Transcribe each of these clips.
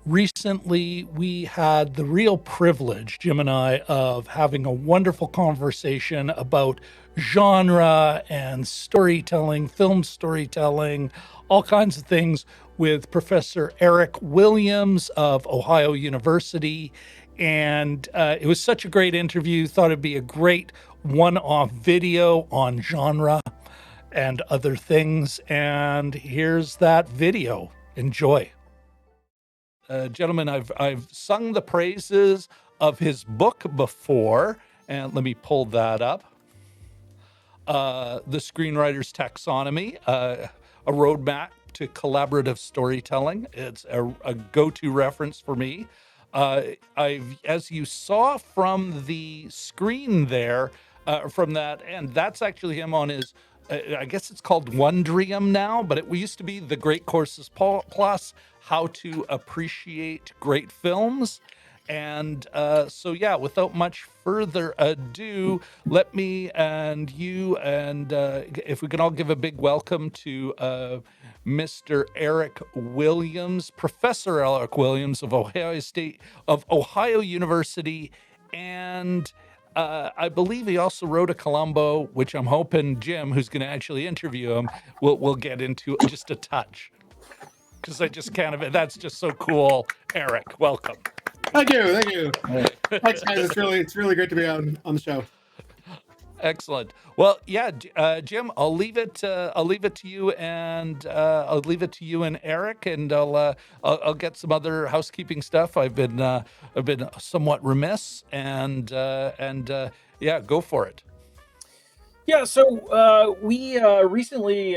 recently we had the real privilege, Jim and I, of having a wonderful conversation about genre and storytelling, film storytelling, all kinds of things with Professor Eric Williams of Ohio University. And it was such a great interview. Thought it'd be a great one-off video on genre and other things. And here's that video. Enjoy. Gentlemen, I've sung the praises of his book before, and let me pull that up. The Screenwriter's Taxonomy, a roadmap to collaborative storytelling. It's a go-to reference for me. As you saw from the screen there, from that, and that's actually him on his. I guess it's called Wondrium now, but it used to be the Great Courses Plus, How to Appreciate Great Films. And so, yeah, without much further ado, let me and you and if we can all give a big welcome to Mr. Eric Williams, Professor Eric Williams of Ohio University, and I believe he also wrote a Columbo, which I'm hoping Jim, who's going to actually interview him, will get into just a touch. Because I just can't. That's just so cool. Eric, welcome. Thank you. Thanks, guys. It's really great to be on the show. Excellent. Well, yeah, Jim, I'll leave it to you, and Eric, and I'll get some other housekeeping stuff. I've been somewhat remiss, and yeah, go for it. Yeah, so we recently,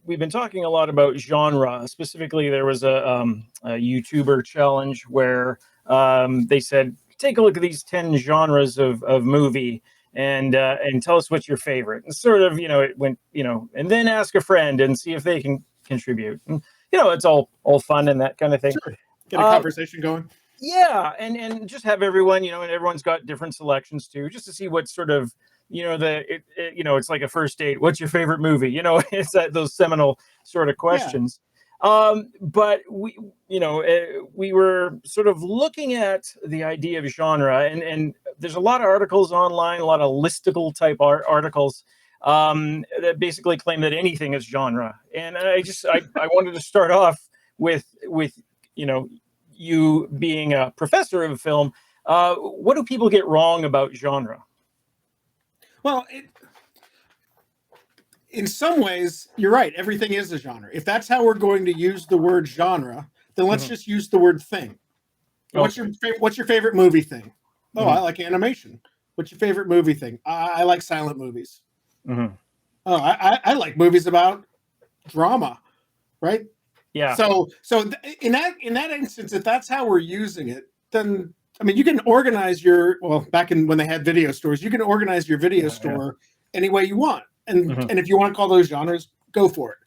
we've been talking a lot about genre. Specifically, there was a YouTuber challenge where they said, take a look at these 10 genres of movie and tell us what's your favorite. And sort of, it went, and then ask a friend and see if they can contribute. And, it's all fun and that kind of thing. Sure. Get a conversation going. Yeah, and just have everyone, and everyone's got different selections too, just to see what sort of, it's like a first date. What's your favorite movie? It's those seminal sort of questions. Yeah. But we were sort of looking at the idea of genre, and there's a lot of articles online, a lot of listicle type articles that basically claim that anything is genre. And I wanted to start off with you being a professor of film. What do people get wrong about genre? Well, in some ways, you're right. Everything is a genre. If that's how we're going to use the word genre, then let's just use the word thing. Okay. What's your favorite movie thing? Oh, I like animation. What's your favorite movie thing? I like silent movies. Mm-hmm. Oh, I like movies about drama, right? Yeah. So in that instance, if that's how we're using it, then you can organize back when they had video stores, you can organize your video store any way you want. And if you want to call those genres, go for it.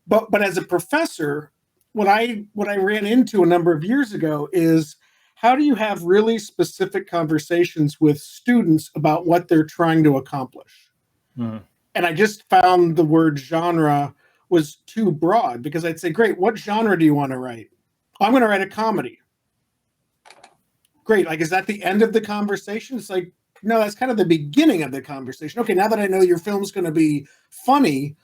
But as a professor, what I ran into a number of years ago is, how do you have really specific conversations with students about what they're trying to accomplish? And I just found the word genre was too broad, because I'd say, great, what genre do you want to write? I'm going to write a comedy. Great. Like, is that the end of the conversation? It's like, no, that's kind of the beginning of the conversation. Okay, now that I know your film's going to be funny,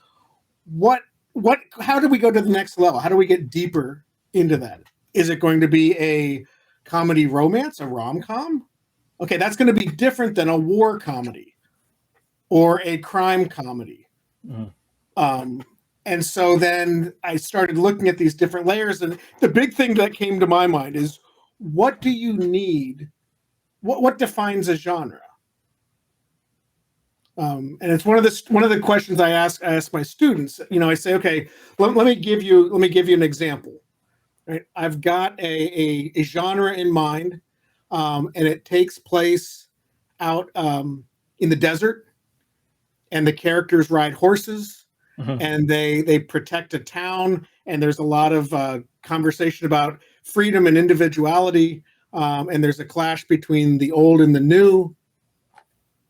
how do we go to the next level? How do we get deeper into that? Is it going to be a comedy romance, a rom-com? Okay, that's going to be different than a war comedy or a crime comedy. And so then I started looking at these different layers, and the big thing that came to my mind is, what do you need? What defines a genre? And it's one of the questions I ask my students. I say, okay, let me give you an example. Right? I've got a genre in mind, and it takes place out in the desert, and the characters ride horses, and they protect a town, and there's a lot of conversation about freedom and individuality, and there's a clash between the old and the new.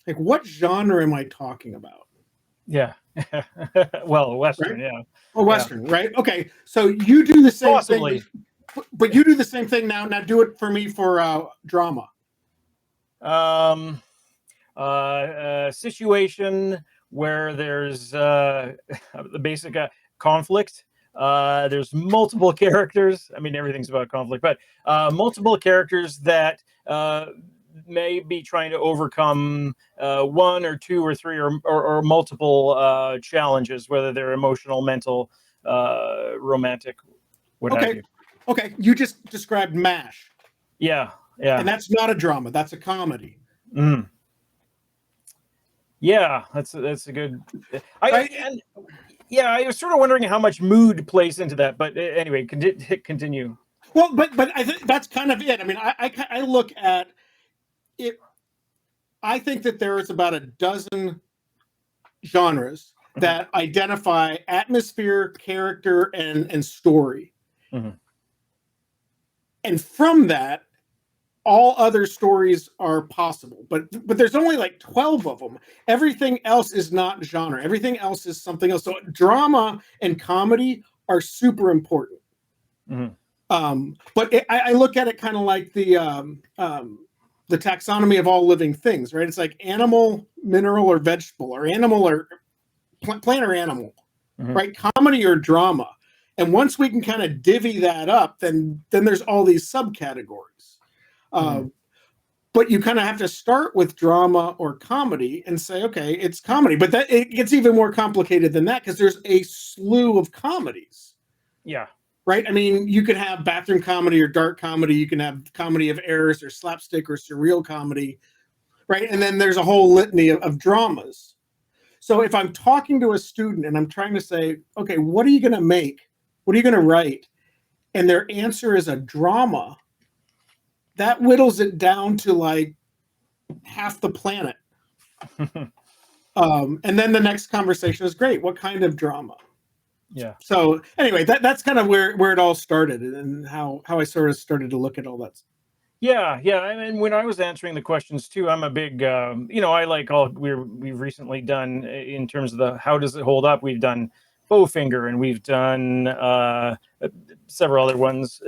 Like, what genre am I talking about? Yeah. Well, Western, right? Yeah. Or Western, right? Okay. So you do the same thing. But you do the same thing now. Now do it for me for drama. Situation where there's the basic conflict. There's multiple characters. I mean, everything's about conflict, but multiple characters that may be trying to overcome one or two or three or multiple challenges, whether they're emotional, mental, romantic, what have you. Okay. You just described MASH. Yeah. And that's not a drama. That's a comedy. Mm. Yeah, that's a good. I was sort of wondering how much mood plays into that, but anyway, continue. Well, but I think that's kind of it. I mean, I look at it. I think that there is about a dozen genres that identify atmosphere, character, and story, and from that, all other stories are possible, but there's only like 12 of them. Everything else is not genre. Everything else is something else. So drama and comedy are super important. But I look at it kind of like the taxonomy of all living things, right? It's like animal, mineral, or vegetable, or animal, or plant or animal, right? Comedy or drama. And once we can kind of divvy that up, then there's all these subcategories. But you kind of have to start with drama or comedy and say, okay, it's comedy. But that it gets even more complicated than that because there's a slew of comedies. Yeah. Right? I mean, you could have bathroom comedy or dark comedy. You can have comedy of errors or slapstick or surreal comedy. Right? And then there's a whole litany of dramas. So if I'm talking to a student and I'm trying to say, okay, what are you going to make? What are you going to write? And their answer is a drama. That whittles it down to like half the planet. And then the next conversation is great. What kind of drama? Yeah. So anyway, that's kind of where it all started and how I sort of started to look at all that. Yeah. I mean, when I was answering the questions too, I'm a big, I like all we've recently done in terms of how does it hold up? We've done Bowfinger and we've done several other ones,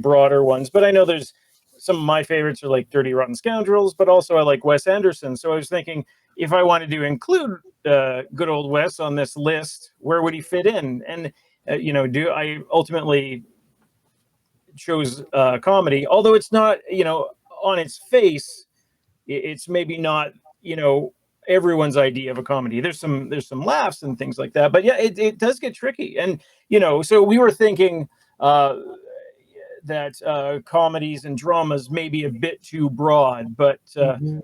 broader ones, but I know there's some of my favorites are like 30 Rotten Scoundrels, but also I like Wes Anderson. So I was thinking if I wanted to include good old Wes on this list, where would he fit in? And, I ultimately chose comedy, although it's not, on its face, it's maybe not, everyone's idea of a comedy. There's some laughs and things like that, but yeah, it does get tricky. And, so we were thinking, that comedies and dramas may be a bit too broad, but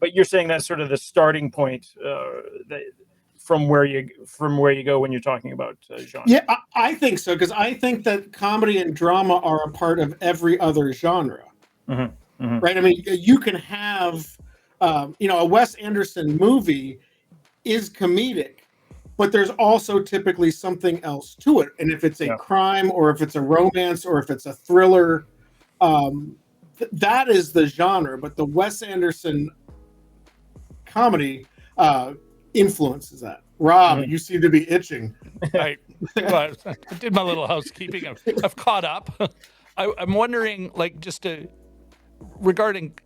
you're saying that's sort of the starting point from where you go when you're talking about genre. Yeah, I think so because I think that comedy and drama are a part of every other genre, right? I mean, you can have a Wes Anderson movie is comedic, but there's also typically something else to it. And if it's a crime or if it's a romance or if it's a thriller, that is the genre. But the Wes Anderson comedy influences that. Rob, you seem to be itching. I did my little housekeeping. I've caught up. I'm wondering, regarding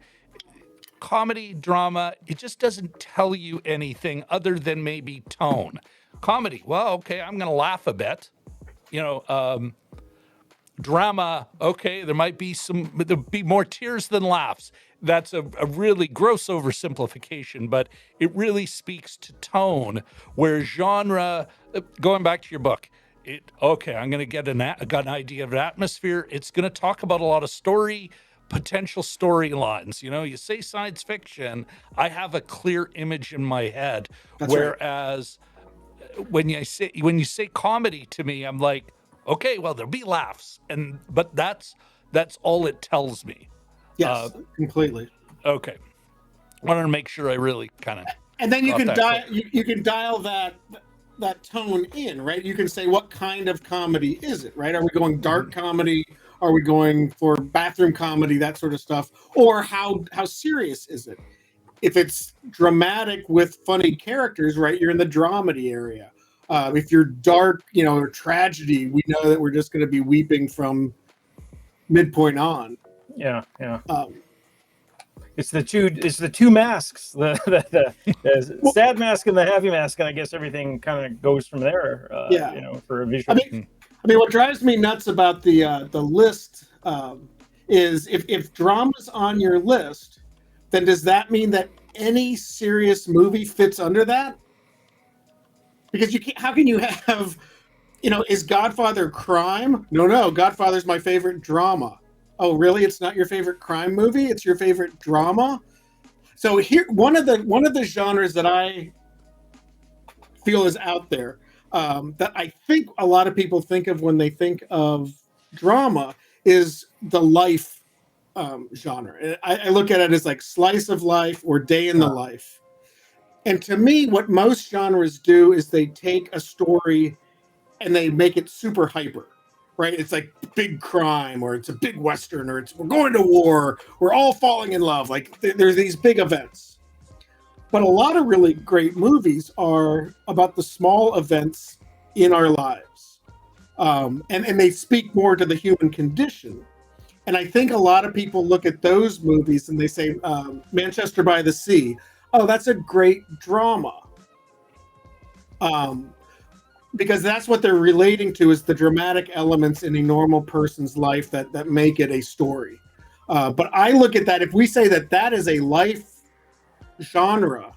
comedy, drama, it just doesn't tell you anything other than maybe tone. Comedy, well, okay, I'm going to laugh a bit. Drama, okay, there'll be more tears than laughs. That's a really gross oversimplification, but it really speaks to tone, where genre, going back to your book, I'm going to got an idea of atmosphere. It's going to talk about a lot of potential storylines. You say science fiction, I have a clear image in my head. That's whereas when you say comedy to me, I'm like, okay, well, there'll be laughs, but that's all it tells me. Yes, completely. Okay, wanted to make sure I really kind of. And then you can dial that tone in, right? You can say, what kind of comedy is it, right? Are we going dark comedy? Are we going for bathroom comedy, that sort of stuff? Or how serious is it? If it's dramatic with funny characters, right, you're in the dramedy area. If you're dark, or tragedy, we know that we're just going to be weeping from midpoint on. Yeah. Um, It's the two masks, the sad mask and the happy mask, and I guess everything kind of goes from there. Yeah. For a I visual. mean, what drives me nuts about the list is if drama's on your list, then does that mean that any serious movie fits under that? Because you can't. How can you have, is Godfather crime? No. Godfather's my favorite drama. Oh, really? It's not your favorite crime movie? It's your favorite drama? So here, one of the genres that I feel is out there, that I think a lot of people think of when they think of drama, is the life genre. I look at it as like slice of life or day in the life. And to me, what most genres do is they take a story and they make it super hyper, right? It's like big crime, or it's a big Western, or it's we're going to war, we're all falling in love. Like there's these big events. But a lot of really great movies are about the small events in our lives. And they speak more to the human condition. And I think a lot of people look at those movies and they say, Manchester by the Sea, oh, that's a great drama. Because that's what they're relating to, is the dramatic elements in a normal person's life that make it a story. But I look at that, if we say that is a life genre,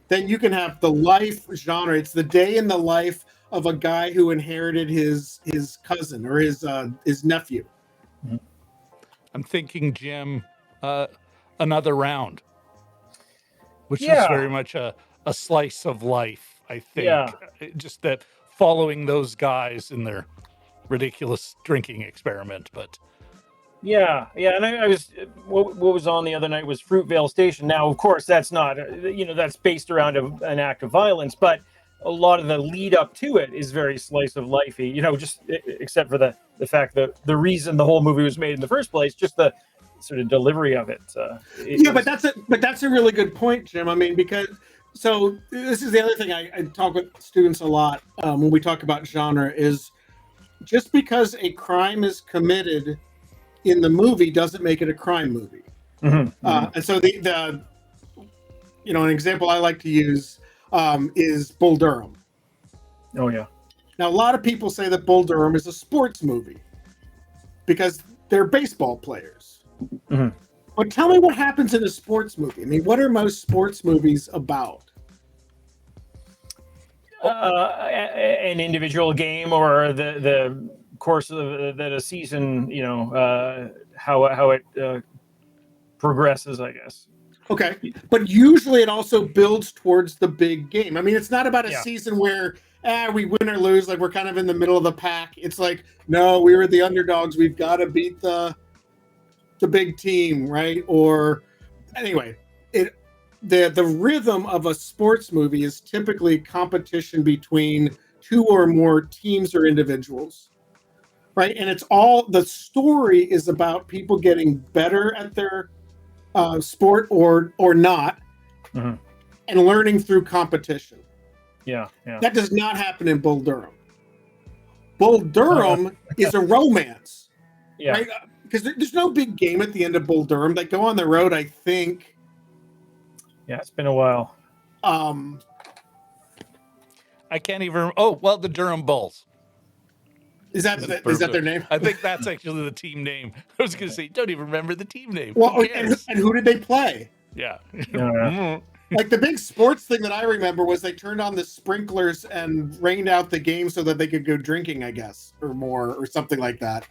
then you can have the life genre. It's the day in the life of a guy who inherited his cousin or his nephew. I'm thinking, Jim, Another Round, which is very much a slice of life, I think. Yeah. Just that following those guys in their ridiculous drinking experiment. But yeah. And I was what was on the other night was Fruitvale Station. Now, of course, that's not that's based around an act of violence, but a lot of the lead up to it is very slice of lifey. Just except for the fact that the reason the whole movie was made in the first place, just the sort of delivery of it. But that's a really good point, Jim. I mean, because so this is the other thing I talk with students a lot when we talk about genre is just because a crime is committed in the movie doesn't make it a crime movie. And so the an example I like to use is Bull Durham. Oh yeah. Now a lot of people say that Bull Durham is a sports movie because they're baseball players. But tell me what happens in a sports movie. I mean, what are most sports movies about? An individual game or the course of that a season, how it progresses, I guess. Okay, but usually it also builds towards the big game. I mean, it's not about a season where we win or lose, like we're kind of in the middle of the pack. It's like, no, we were the underdogs. We've got to beat the big team, right? Or anyway, the rhythm of a sports movie is typically competition between two or more teams or individuals, right? And it's all the story is about people getting better at their sport or not, and learning through competition. Yeah. That does not happen in Bull Durham. Bull Durham is a romance, right? Because there's no big game at the end of Bull Durham. They go on the road, I think. Yeah, it's been a while. I can't even. Oh, well, the Durham Bulls. Is that their name? I think that's actually the team name. I was going to say, don't even remember the team name. Well, and who did they play? Yeah. Like the big sports thing that I remember was they turned on the sprinklers and rained out the game so that they could go drinking, I guess, or more, or something like that.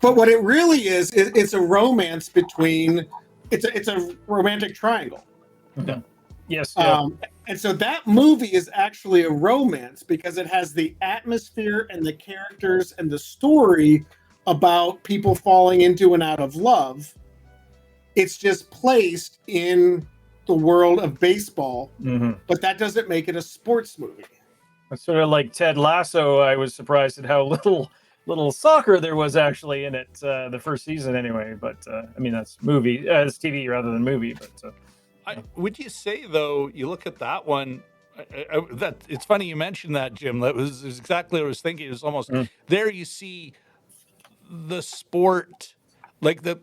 But what it really is, it's a romance between. It's a romantic triangle. Yes. And so that movie is actually a romance because it has the atmosphere and the characters and the story about people falling into and out of love. It's just placed in the world of baseball, but that doesn't make it a sports movie. It's sort of like Ted Lasso. I was surprised at how little soccer there was actually in it the first season anyway. But I mean, that's movie, it's TV rather than movie. But would you say though, you look at that one, that it's funny you mentioned that, Jim. That was exactly what I was thinking. It was almost there. You see the sport, like the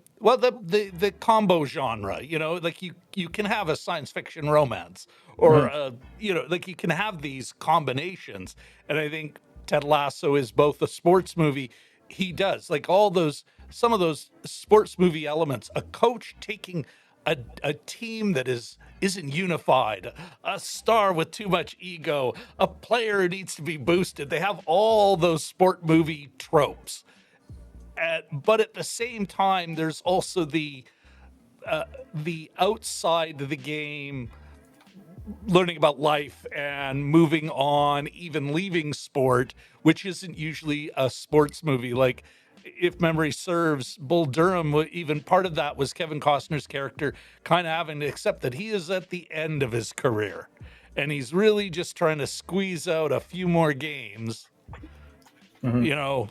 combo genre, like you can have a science fiction romance, or like you can have these combinations. And I think Ted Lasso is both a sports movie. He does like some of those sports movie elements, a coach taking a team that isn't unified, a star with too much ego, a player who needs to be boosted. They have all those sport movie tropes. But at the same time, there's also the outside the game, learning about life and moving on, even leaving sport, which isn't usually a sports movie. Like, if memory serves, Bull Durham, even part of that was Kevin Costner's character kind of having to accept that he is at the end of his career, and he's really just trying to squeeze out a few more games. Yeah,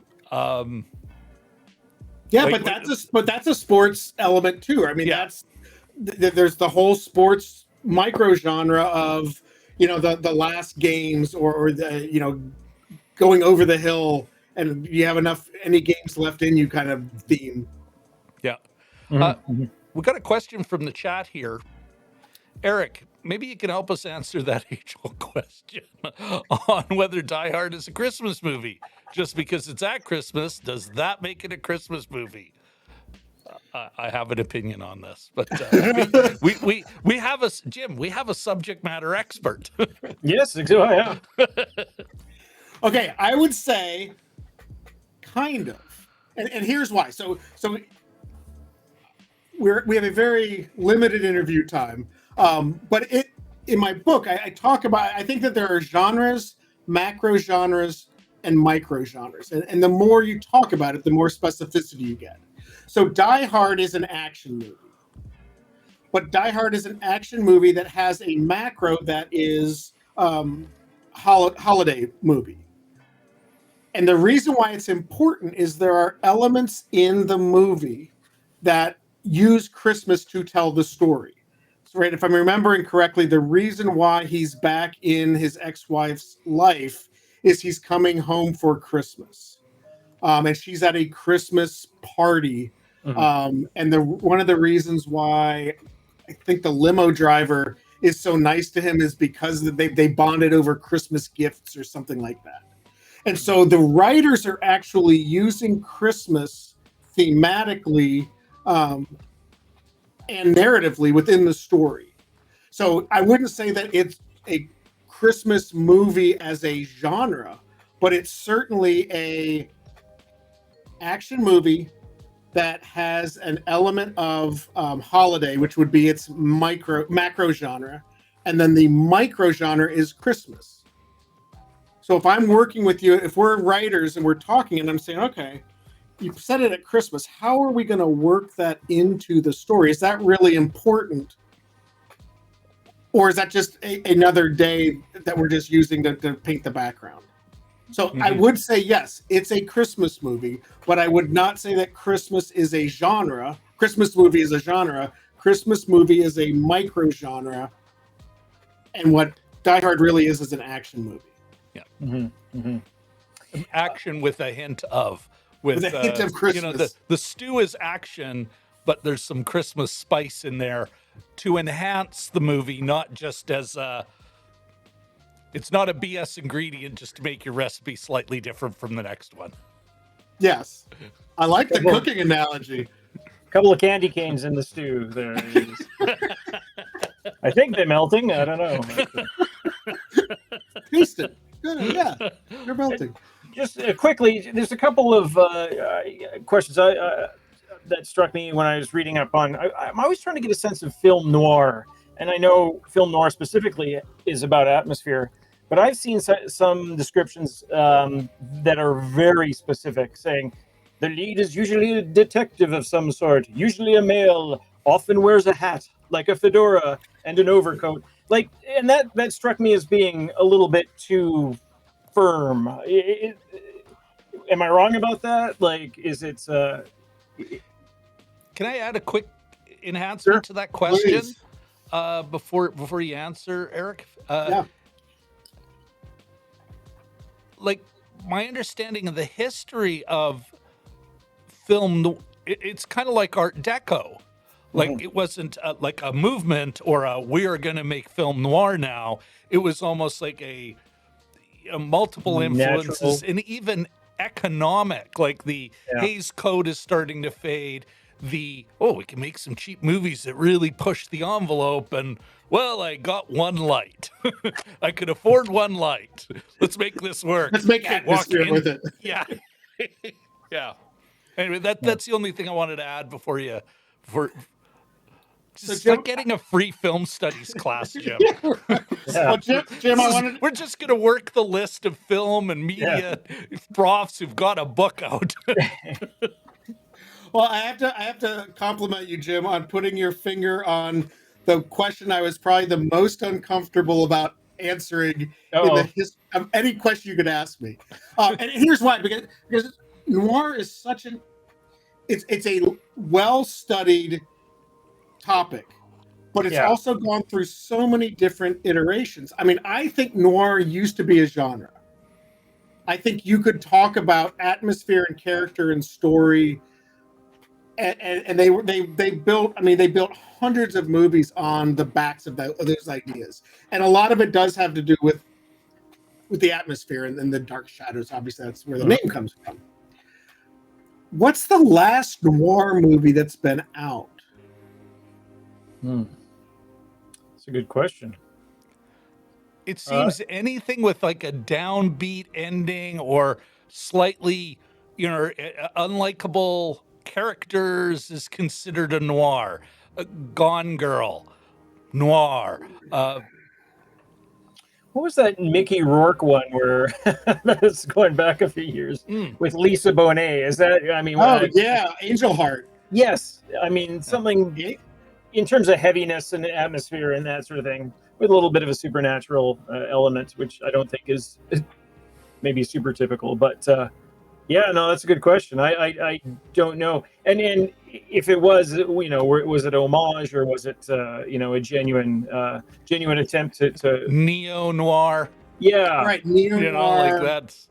Like, but that's a sports element too. I mean, Yeah. there's the whole sports micro genre of the last games, or the going over the hill, and you have any games left in you kind of theme. Yeah. Mm-hmm. We got a question from the chat here. Eric, maybe you can help us answer that age-old question on whether Die Hard is a Christmas movie. Just because it's at Christmas, does that make it a Christmas movie? I have an opinion on this, but we have a subject matter expert. Yes, yeah. Okay, I would say kind of, and here's why. So we have a very limited interview time, but in my book I talk about, I think that there are genres, macro genres, and micro genres, and the more you talk about it, the more specificity you get. So Die Hard is an action movie, but Die Hard is an action movie that has a macro that is holiday movie. And the reason why it's important is there are elements in the movie that use Christmas to tell the story. So, right, if I'm remembering correctly, the reason why he's back in his ex-wife's life is he's coming home for Christmas. And she's at a Christmas party. And one of the reasons why I think the limo driver is so nice to him is because they bonded over Christmas gifts or something like that. And so the writers are actually using Christmas thematically and narratively within the story. So I wouldn't say that it's a Christmas movie as a genre, but it's certainly a action movie that has an element of holiday, which would be its macro genre, and then the micro genre is Christmas. So if I'm working with you, if we're writers and we're talking, and I'm saying, okay, you said it at Christmas, how are we going to work that into the story? Is that really important? Or is that just another day that we're just using to paint the background? So I would say, yes, it's a Christmas movie, but I would not say that Christmas is a genre. Christmas movie is a genre. Christmas movie is a micro genre. And what Die Hard really is an action movie. Yeah. Action with a hint of Christmas. The stew is action, but there's some Christmas spice in there to enhance the movie, not just as it's not a BS ingredient just to make your recipe slightly different from the next one. Yes. I like the cooking analogy. A couple of candy canes in the stew there. I think they're melting. I don't know. Taste it. Good, yeah, they're melting. Just quickly, there's a couple of questions that struck me when I was reading up on. I'm always trying to get a sense of film noir, and I know film noir specifically is about atmosphere, but I've seen some descriptions that are very specific, saying the lead is usually a detective of some sort, usually a male, often wears a hat like a fedora and an overcoat. Like, and that struck me as being a little bit too firm. Am I wrong about that? Like, is it? Can I add a quick enhancement to that question before you answer, Eric? Yeah. Like, my understanding of the history of it's kind of like Art Deco. Like it wasn't like a movement or we are going to make film noir now. It was almost like a multiple influences Natural. and even economic. Like the Yeah. Hays Code is starting to fade. We can make some cheap movies that really push the envelope. And well, I got one light. I could afford one light. Let's make this work. Let's make atmosphere with it. Yeah. Yeah. Anyway, that's the only thing I wanted to add before just Jim- like getting a free film studies class, Jim. Yeah. Well, Jim, I wanted. We're just going to work the list of film and media profs who've got a book out. Well, I have to compliment you, Jim, on putting your finger on the question I was probably the most uncomfortable about answering in the history of any question you could ask me. And here's why: because noir is such it's a well-studied topic, but it's also gone through so many different iterations. I mean, I think noir used to be a genre. I think you could talk about atmosphere and character and story, and they built. I mean, they built hundreds of movies on the backs of those ideas, and a lot of it does have to do with the atmosphere and the dark shadows. Obviously, that's where the name comes from. What's the last noir movie that's been out? That's a good question. It seems anything with like a downbeat ending or slightly, unlikable characters is considered a noir. Gone Girl, noir. What was that Mickey Rourke one where that's going back a few years with Lisa Bonet? Is that, I mean, Angel Heart. Yes. I mean, something in terms of heaviness and atmosphere and that sort of thing, with a little bit of a supernatural element, which I don't think is maybe super typical. But that's a good question. I don't know. And if it was, was it homage or was it, a genuine attempt to neo noir? Yeah, right. Neo noir. Like that's.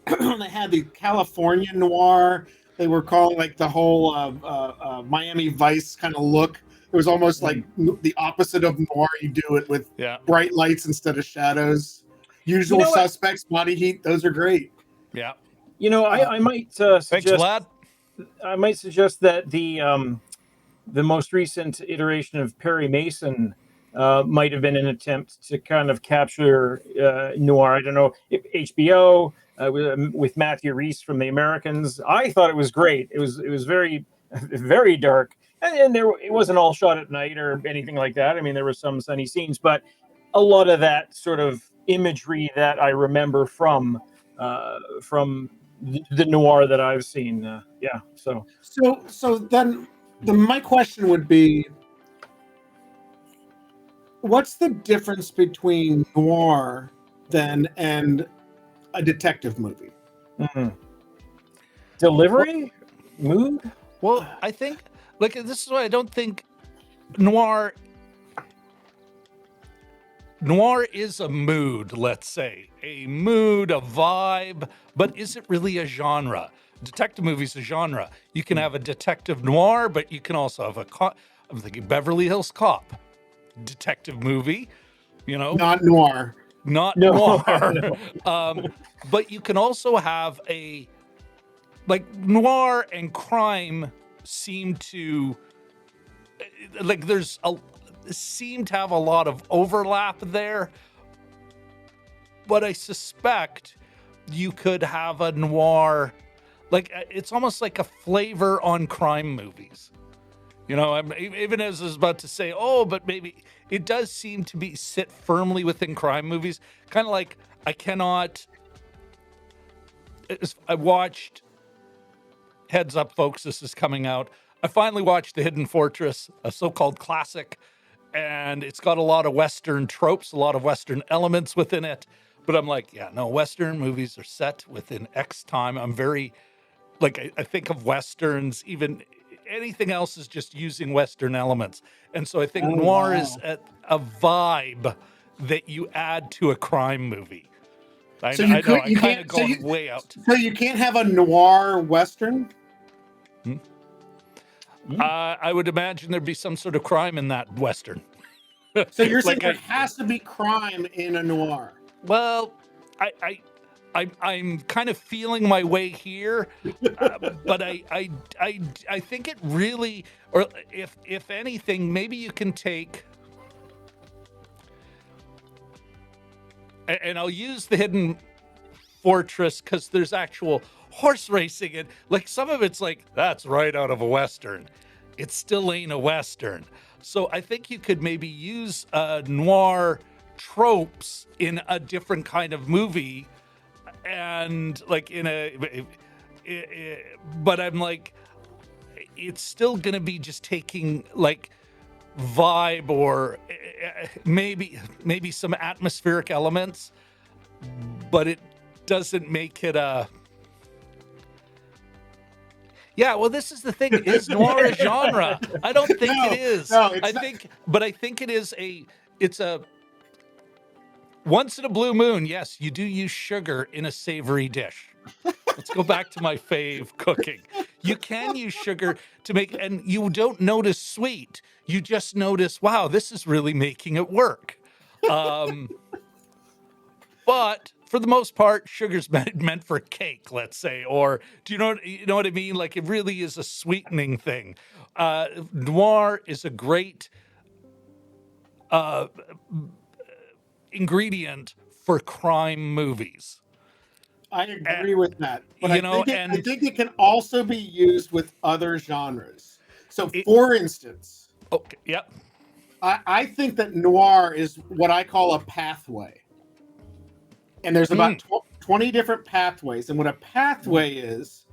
They had the California noir. They were calling like the whole Miami Vice kind of look. It was almost like the opposite of noir. You do it with bright lights instead of shadows. Usual Suspects, Body Heat. Those are great. Yeah. I might suggest. Thanks, Vlad. I might suggest that the most recent iteration of Perry Mason might have been an attempt to kind of capture noir. I don't know if HBO with Matthew Rhys from The Americans. I thought it was great. It was very, very dark, and it wasn't all shot at night or anything like that. I mean, there were some sunny scenes, but a lot of that sort of imagery that I remember from the noir that I've seen. So then my question would be, what's the difference between noir then and a detective movie? Delivery, mood. Well, I think this is why I don't think noir is a mood, let's say. A mood, a vibe, but is it really a genre? Detective movies a genre. You can have a detective noir, but you can also have I'm thinking Beverly Hills Cop. Detective movie, Not noir. Not No. noir. But you can also have noir and crime seem to seem to have a lot of overlap there, but I suspect you could have a noir, it's almost like a flavor on crime movies. I'm even as I was about to say, but maybe it does seem to sit firmly within crime movies. Kind of like I watched, heads up folks, this is coming out. I finally watched The Hidden Fortress, a so-called classic, and it's got a lot of Western tropes, a lot of Western elements within it. But I'm like, Western movies are set within X time. I'm very, I think of Westerns, even anything else is just using Western elements. And so I think noir is a vibe that you add to a crime movie. I know, I'm kind of going way out. So you can't have a noir Western? I would imagine there'd be some sort of crime in that Western. So you're saying Like there has to be crime in a noir? Well, I'm kind of feeling my way here, but I think it really, or if anything, maybe you can take, and I'll use the Hidden Fortress because there's actual horse racing, and like some of it's like that's right out of a Western. It still ain't a Western. So I think you could maybe use noir tropes in a different kind of movie, and like but I'm like, it's still gonna be just taking like vibe or maybe some atmospheric elements, but it doesn't make it a. Yeah, well, this is the thing. Is noir a genre? I don't think it is. No, it's I not. think, but I think it is a. It's a. Once in a blue moon, yes, you do use sugar in a savory dish. Let's go back to my fave cooking. You can use sugar to make, and you don't notice sweet. You just notice, wow, this is really making it work. But for the most part, sugar's meant for cake, let's say, or do you know what I mean? Like it really is a sweetening thing. Noir is a great ingredient for crime movies. I agree with that, but you know, I think it can also be used with other genres. So, for instance, okay, yep. I think that noir is what I call a pathway. And there's about 20 different pathways. And what a pathway is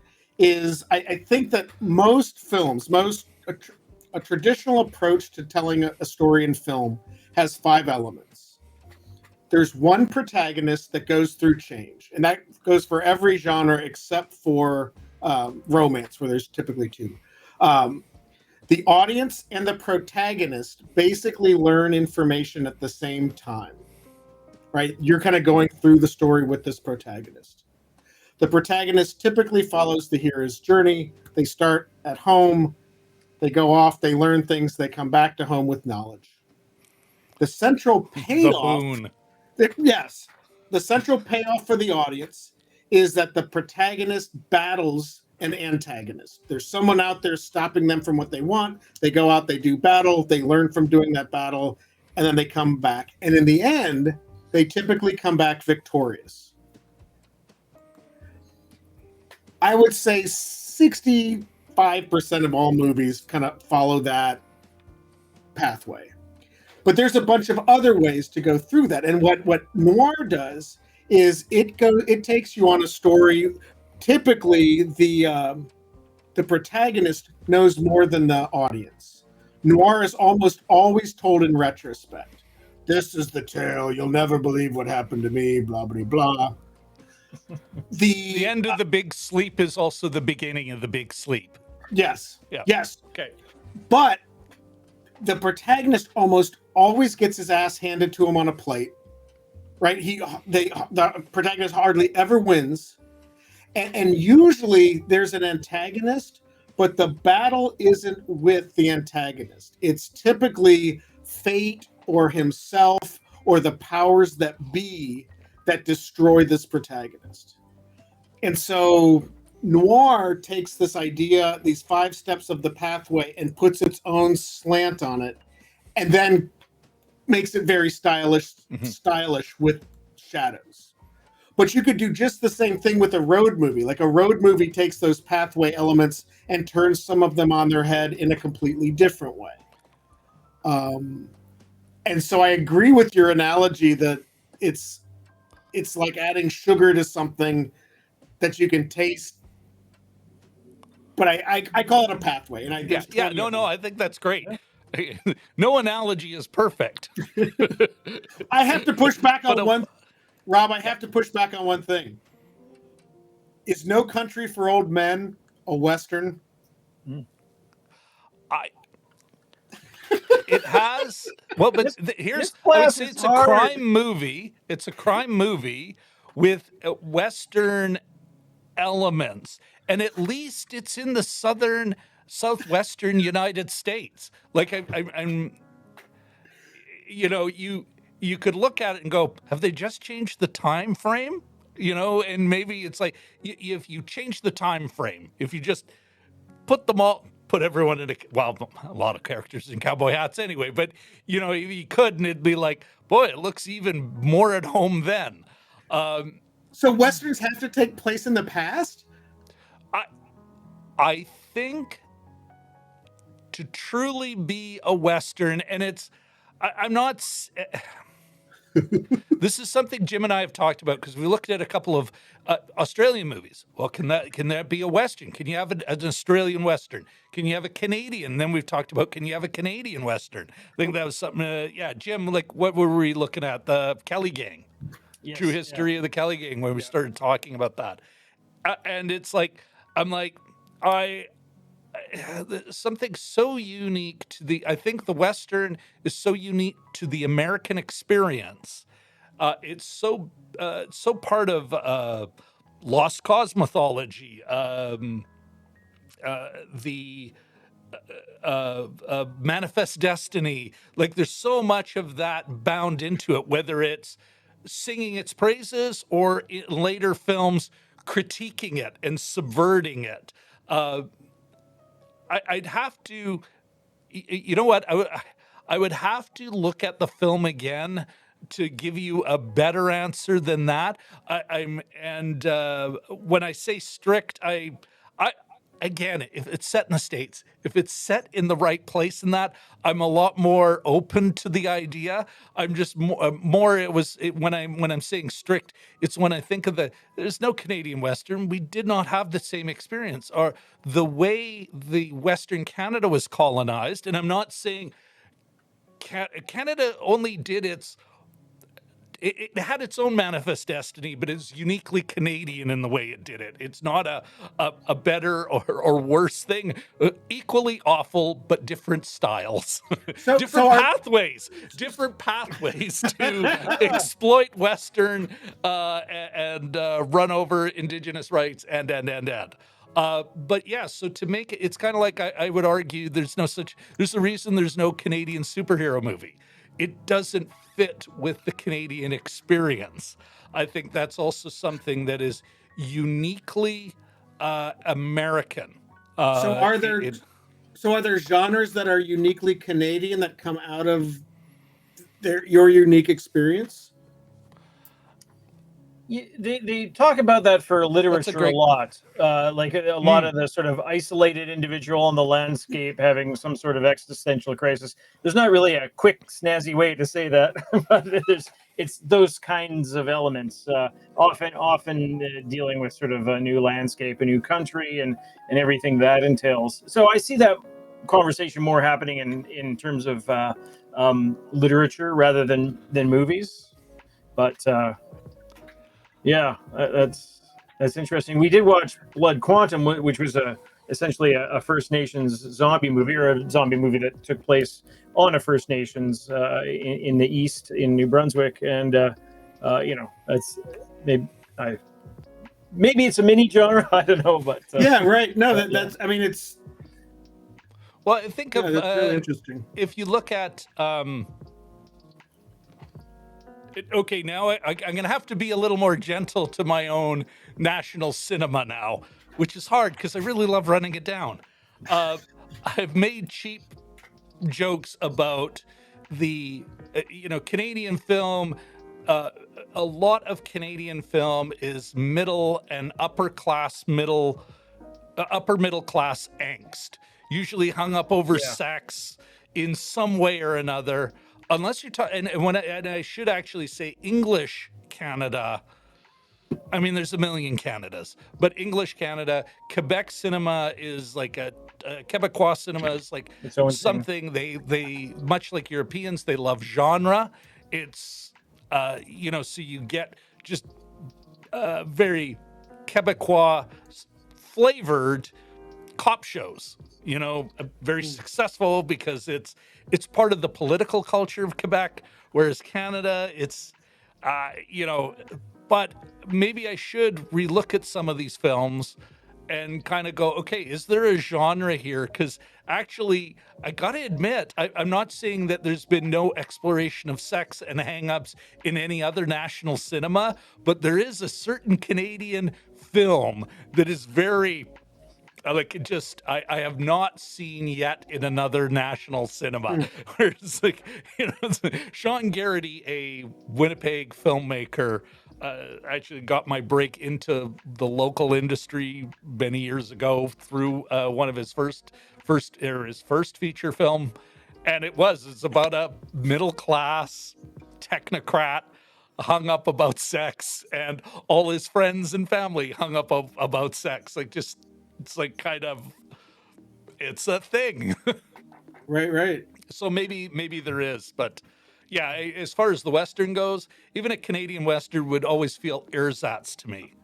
I think that most films, a traditional approach to telling a story in film has 5 elements. There's one protagonist that goes through change, and that goes for every genre except for romance, where there's typically 2. The audience and the protagonist basically learn information at the same time, right? You're kind of going through the story with this protagonist. The protagonist typically follows the hero's journey. They start at home, they go off, they learn things, they come back to home with knowledge. The central payoff, the central payoff for the audience is that the protagonist battles an antagonist. There's someone out there stopping them from what they want. They go out, they do battle, they learn from doing that battle, and then they come back. And in the end, they typically come back victorious. I would say 65% of all movies kind of follow that pathway. But there's a bunch of other ways to go through that. And what noir does is it takes you on a story. Typically, the protagonist knows more than the audience. Noir is almost always told in retrospect. This is the tale. You'll never believe what happened to me, blah, blah, blah. The end of the big sleep is also the beginning of the big sleep. Yes. Yeah. Yes. Okay. But the protagonist almost always gets his ass handed to him on a plate, right? The protagonist hardly ever wins. And usually there's an antagonist, but the battle isn't with the antagonist. It's typically fate or himself or the powers that be that destroy this protagonist. And so noir takes this idea, these 5 steps of the pathway, and puts its own slant on it, and then makes it very stylish with shadows. But you could do just the same thing with a road movie. Like a road movie takes those pathway elements and turns some of them on their head in a completely different way. And so I agree with your analogy that it's like adding sugar to something that you can taste. But I call it a pathway. And I think that's great. No analogy is perfect. I have to push back on Rob, I have to push back on one thing. Is No Country for Old Men a Western? It has. Well, but here's. I would say it's a crime movie. It's a crime movie with Western elements, and at least it's in the southwestern United States. Like I'm, you could look at it and go, have they just changed the time frame? And maybe it's like if you change the time frame, if you just put everyone in a lot of characters in cowboy hats anyway, but you could, and it'd be like, boy, it looks even more at home then. So Westerns have to take place in the past? I think to truly be a Western, and I'm not. This is something Jim and I have talked about because we looked at a couple of Australian movies. Well, can that be a Western? Can you have an Australian Western? Can you have a Canadian? Then we've talked about, can you have a Canadian Western? I think that was something. Jim, like what were we looking at? The Kelly Gang, Yes, True History of the Kelly Gang, when we started talking about that. And it's like, I'm like, something so unique to I think the Western is so unique to the American experience. It's so part of Lost Cause mythology, the Manifest Destiny. Like there's so much of that bound into it, whether it's singing its praises or in later films critiquing it and subverting it. I'd have to, you know what? I would have to look at the film again to give you a better answer than that. When I say strict, again, if it's set in the States, if it's set in the right place in that, I'm a lot more open to the idea. I'm just more when I'm saying strict, it's when I think of there's no Canadian Western. We did not have the same experience, or the way the Western Canada was colonized. And I'm not saying Canada only did it had its own manifest destiny, but it's uniquely Canadian in the way it did it. It's not a better or worse thing. Equally awful, but different styles, different pathways to exploit Western and run over Indigenous rights and. But yeah, so to make it, it's kind of like I would argue there's a reason there's no Canadian superhero movie. It doesn't fit with the Canadian experience. I think that's also something that is uniquely American. So are there genres that are uniquely Canadian that come out of your unique experience? They talk about that for literature a lot, like a lot of the sort of isolated individual on the landscape having some sort of existential crisis. There's not really a quick, snazzy way to say that, but it's those kinds of elements, often dealing with sort of a new landscape, a new country, and everything that entails. So I see that conversation more happening in terms of literature rather than movies, but. Yeah, that's interesting. We did watch Blood Quantum, which was essentially a First Nations zombie movie, or a zombie movie that took place on a First Nations in the East in New Brunswick, and that's maybe it's a mini genre. I don't know, but yeah, right. No, that's. I mean, it's. Well, I think that's really interesting. If you look at. Okay, now I'm going to have to be a little more gentle to my own national cinema now, which is hard because I really love running it down. I've made cheap jokes about the, Canadian film. A lot of Canadian film is middle and upper middle class angst, usually hung up over sex in some way or another. Unless you're talking, and I should actually say English Canada. I mean, there's a million Canadas, but English Canada, Quebec cinema is like Quebecois cinema is like something they much like Europeans, they love genre. It's, so you get just very Quebecois flavored cop shows, very successful because it's part of the political culture of Quebec, whereas Canada, it's, but maybe I should relook at some of these films and kind of go, okay, is there a genre here? Because actually, I got to admit, I'm not saying that there's been no exploration of sex and hang-ups in any other national cinema, but there is a certain Canadian film that is very like it just I have not seen yet in another national cinema where it's like, Sean Garrity, a Winnipeg filmmaker, actually got my break into the local industry many years ago through one of his his first feature film, and it's about a middle class technocrat hung up about sex, and all his friends and family hung up about sex. Like, just it's like kind of it's a thing. Right. So maybe there is, but yeah, as far as the Western goes, even a Canadian Western would always feel ersatz to me.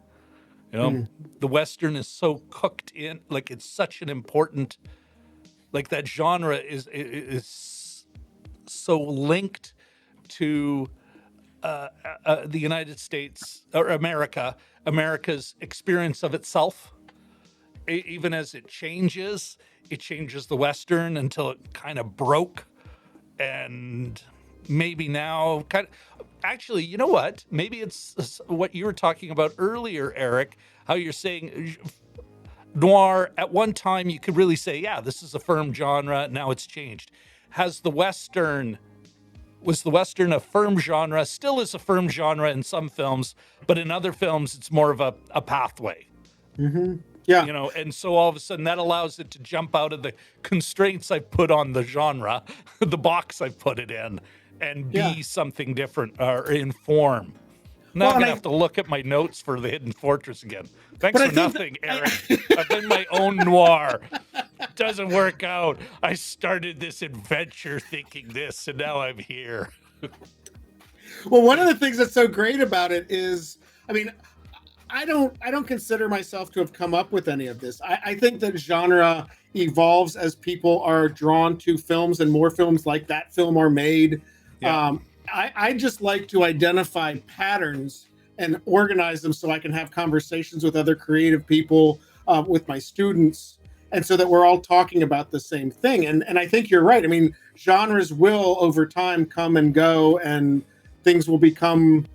The Western is so cooked in, like it's such an important, like that genre is so linked to the United States or America's experience of itself. Even as it changes the Western until it kind of broke, and maybe now actually, you know what, maybe it's what you were talking about earlier, Eric, how you're saying noir at one time you could really say, yeah, this is a firm genre. Now it's changed. Was the Western a firm genre? Still is a firm genre in some films, but in other films it's more of a pathway. Yeah. And so all of a sudden that allows it to jump out of the constraints I put on the genre, the box I put it in, and be something different or in form. Now I'm going to have to look at my notes for The Hidden Fortress again. Thanks for nothing, Eric. I've been my own noir. Doesn't work out. I started this adventure thinking this, and now I'm here. Well, one of the things that's so great about it is, I mean, I don't consider myself to have come up with any of this. I think that genre evolves as people are drawn to films, and more films like that film are made. Yeah. I just like to identify patterns and organize them so I can have conversations with other creative people, with my students, and so that we're all talking about the same thing. And I think you're right. I mean, genres will over time come and go, and things will become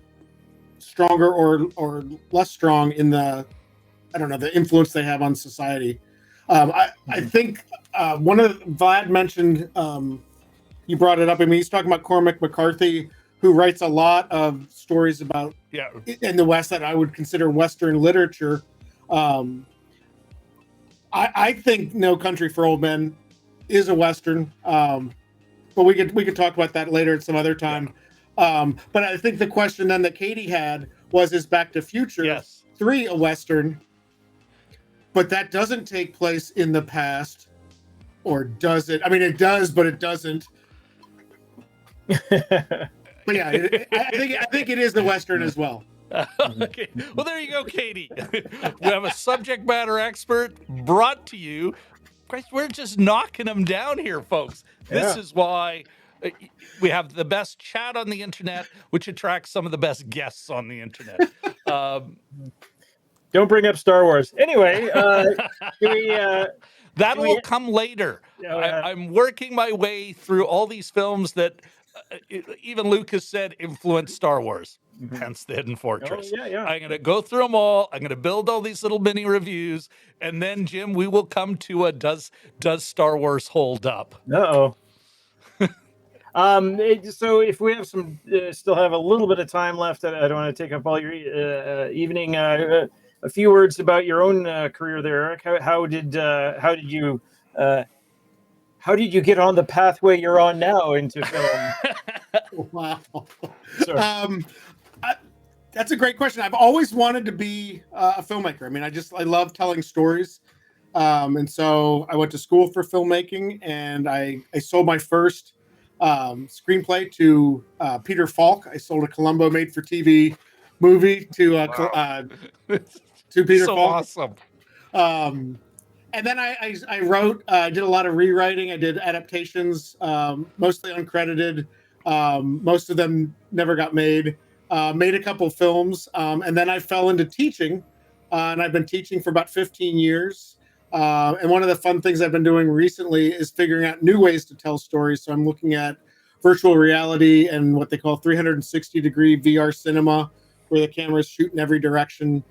stronger or less strong in the influence they have on society. I think one of Vlad mentioned, you brought it up. I mean, he's talking about Cormac McCarthy, who writes a lot of stories about in the West that I would consider Western literature. I think No Country for Old Men is a Western, but we could talk about that later at some other time. But I think the question then that Katie had was, is Back to Future 3 a Western? But that doesn't take place in the past, or does it? I mean, it does, but it doesn't. But yeah, I think it is the Western as well. Okay. Well, there you go, Katie. We have a subject matter expert brought to you. Christ, we're just knocking them down here, folks. This is why we have the best chat on the internet, which attracts some of the best guests on the internet. Don't bring up Star Wars. Anyway, that will come later. I'm working my way through all these films that even Lucas said influenced Star Wars. Hence The Hidden Fortress. I'm going to go through them all. I'm going to build all these little mini reviews, and then, Jim, we will come to a does Star Wars hold up? So if we have still have a little bit of time left, I don't want to take up all your evening. A few words about your own career there, Eric. How did you get on the pathway you're on now into film? Wow. That's a great question. I've always wanted to be a filmmaker. I mean, I love telling stories. And so I went to school for filmmaking, and I sold my first screenplay to Peter Falk. I sold a Columbo made-for-TV movie to Peter Falk. Awesome. And then I wrote, I did a lot of rewriting. I did adaptations, mostly uncredited. Most of them never got made. Made a couple films, and then I fell into teaching and I've been teaching for about 15 years. And one of the fun things I've been doing recently is figuring out new ways to tell stories. So I'm looking at virtual reality and what they call 360-degree VR cinema, where the camera's shooting every direction.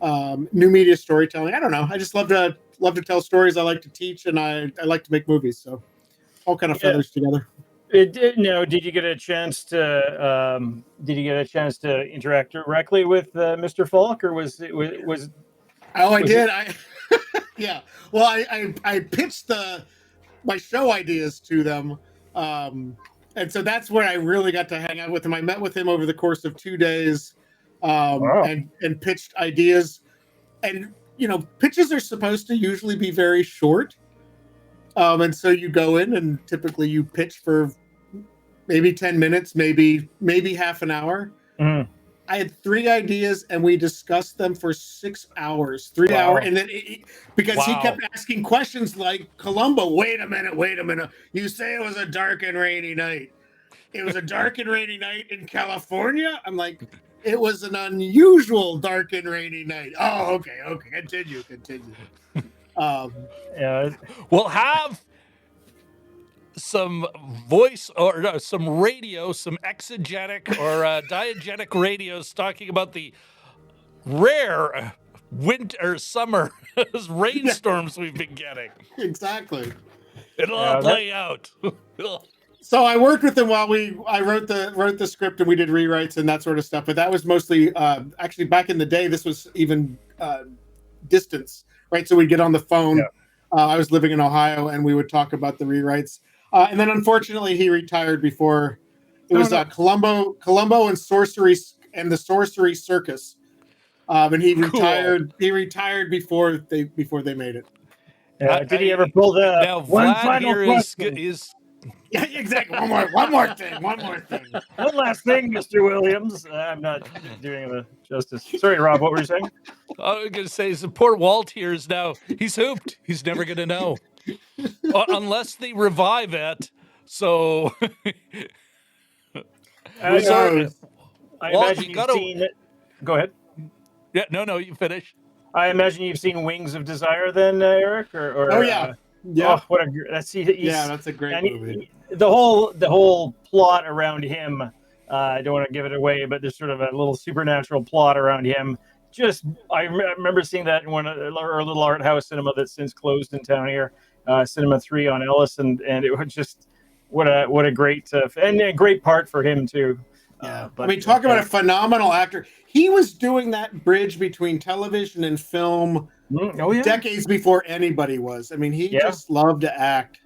New media storytelling. I don't know. I just love to tell stories. I like to teach, and I like to make movies. So all kind of feathers together. Did you get a chance to interact directly with Mr. Falk, or was it was? Oh, I did. Yeah. Well, I pitched my show ideas to them, and so that's where I really got to hang out with him. I met with him over the course of 2 days, and pitched ideas. And pitches are supposed to usually be very short, and so you go in and typically you pitch for maybe 10 minutes, maybe half an hour. Mm. I had 3 ideas and we discussed them for 6 hours, 3 hours. And then because he kept asking questions like, Columbo, wait a minute. You say it was a dark and rainy night. It was a dark and rainy night in California? I'm like, it was an unusual dark and rainy night. Oh, okay. Continue. We'll have some voice or no, some radio, some exegetic or diegetic radios talking about the rare winter, summer rainstorms we've been getting. Exactly. It'll all play out. So I worked with him while I wrote the script, and we did rewrites and that sort of stuff. But that was mostly actually back in the day. This was even distance, right? So we'd get on the phone. Yeah. I was living in Ohio, and we would talk about the rewrites. And then unfortunately, he retired before. It was Columbo and Sorcery and the Sorcery Circus, and he retired. He retired before they made it. Did he ever pull the now? Vlad here is yeah, exactly. One more thing. One last thing, Mr. Williams. I'm not doing the justice. Sorry, Rob. What were you saying? I was going to say, the poor Walt here is now, he's hooped. He's never going to know. Unless they revive it. So. I imagine you've seen it. Go ahead. Yeah, no, you finish. I imagine you've seen Wings of Desire then, Eric? Or oh, yeah. Yeah, that's a great movie. The whole plot around him. I don't want to give it away, but there's sort of a little supernatural plot around him. I remember seeing that in one of our little art house cinema that's since closed in town here, Cinema 3 on Ellis, and it was just what a great and a great part for him too. Yeah, talk about a phenomenal actor. He was doing that bridge between television and film. Decades before anybody was. He just loved to act.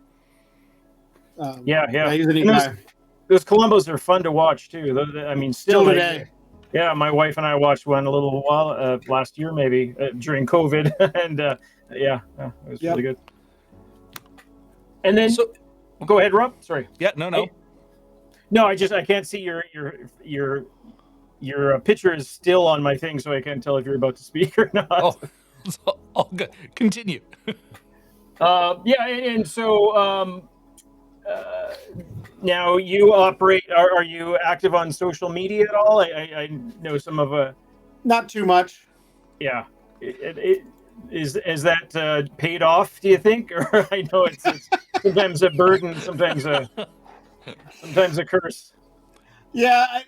He's a neat guy. Those Columbos are fun to watch too. Still today. Yeah, my wife and I watched one a little while last year, maybe during COVID, and it was really good. And then, go ahead, Rob. Sorry. Yeah, no. No, I can't see your picture is still on my thing, so I can't tell if you're about to speak or not. Oh. So, good. Continue. And so now you operate. Are you active on social media at all? I know some of not too much. Yeah, is that paid off? Do you think? Or I know it's sometimes a burden, sometimes a curse. Yeah,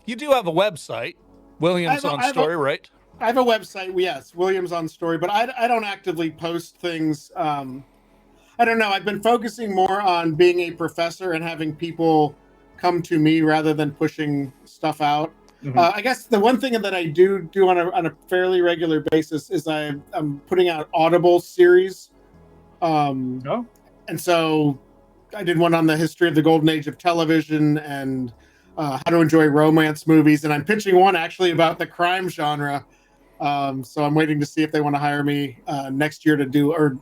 you do have a website, Williams on Story, right? I have a website, yes, Williams on Story, but I don't actively post things. I don't know. I've been focusing more on being a professor and having people come to me rather than pushing stuff out. Mm-hmm. I guess the one thing that I do on a fairly regular basis is I'm putting out Audible series. And so I did one on the history of the golden age of television and how to enjoy romance movies. And I'm pitching one actually about the crime genre. So I'm waiting to see if they want to hire me next year or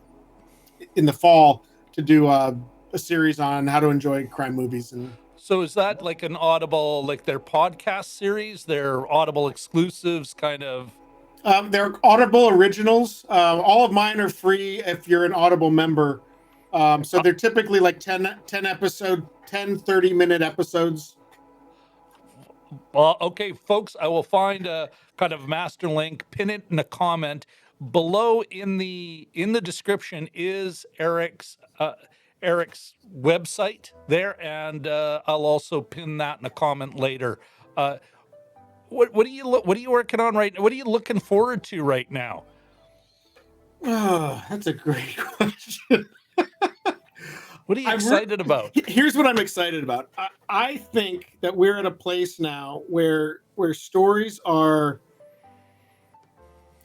in the fall to do a series on how to enjoy crime movies. And so is that like an Audible, like their podcast series, their Audible exclusives kind of? They're Audible originals. All of mine are free if you're an Audible member. So they're typically like 10 episode, 10, 30-minute episodes. Well, okay, folks, I will find a kind of master link, pin it in a comment below. In the description is Eric's website there, and I'll also pin that in a comment later. Uh, what are you working on right now? What are you looking forward to right now? Oh, that's a great question. What are you excited about? Here's what I'm excited about. I think that we're at a place now where stories are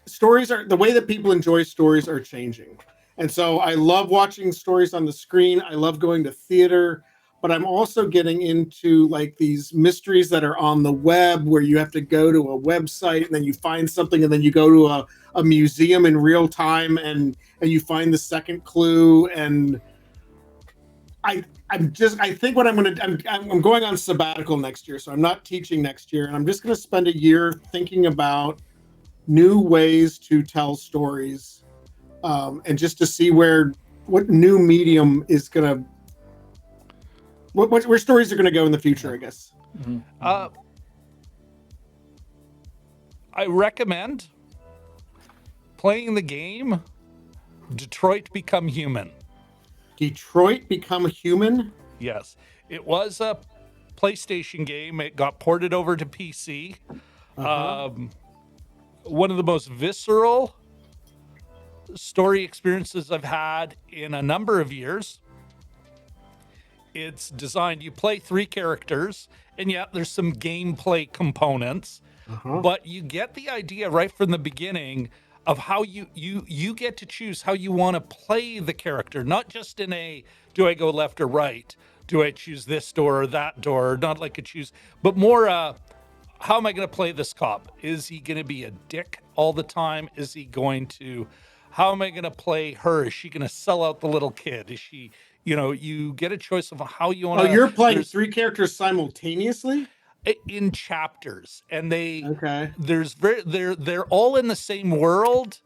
the way that people enjoy stories are changing. And so I love watching stories on the screen. I love going to theater, but I'm also getting into like these mysteries that are on the web where you have to go to a website and then you find something and then you go to a museum in real time and you find the second clue. And I think what I'm going on sabbatical next year, so I'm not teaching next year, and I'm just going to spend a year thinking about new ways to tell stories, and just to see what new medium is gonna where stories are going to go in the future, I guess. Mm-hmm. I recommend playing the game Detroit Become Human. Detroit Become Human? Yes. It was a PlayStation game. It got ported over to PC. One of the most visceral story experiences I've had in a number of years. It's designed, you play 3 characters, and yeah, there's some gameplay components, but you get the idea right from the beginning of how you get to choose how you want to play the character, not just in a, do I go left or right? Do I choose this door or that door? Not like a choose, but more, how am I going to play this cop? Is he going to be a dick all the time? Is he going to, how am I going to play her? Is she going to sell out the little kid? Is she, you get a choice of how you want to. Oh, you're playing 3 characters simultaneously? In chapters, and Okay. they're all in the same world,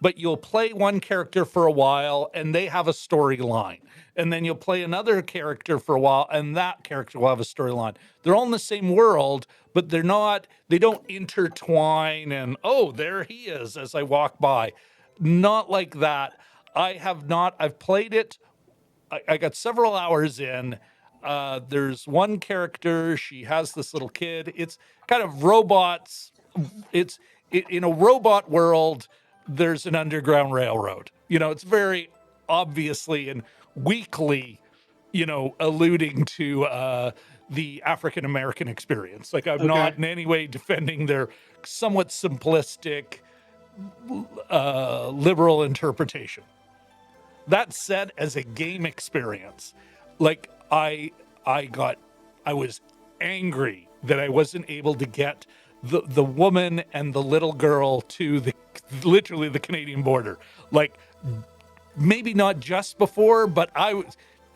but you'll play one character for a while and they have a storyline, and then you'll play another character for a while and that character will have a storyline. They're all in the same world, but they don't intertwine and, oh, there he is as I walk by. Not like that. I've played it. I got several hours in. There's one character. She has this little kid. It's kind of robots. In a robot world, there's an underground railroad. It's very obviously and weakly, alluding to the African American experience. Like, I'm not in any way defending their somewhat simplistic liberal interpretation. That said, as a game experience, like I was angry that I wasn't able to get the woman and the little girl to literally the Canadian border. Like, maybe not just before, but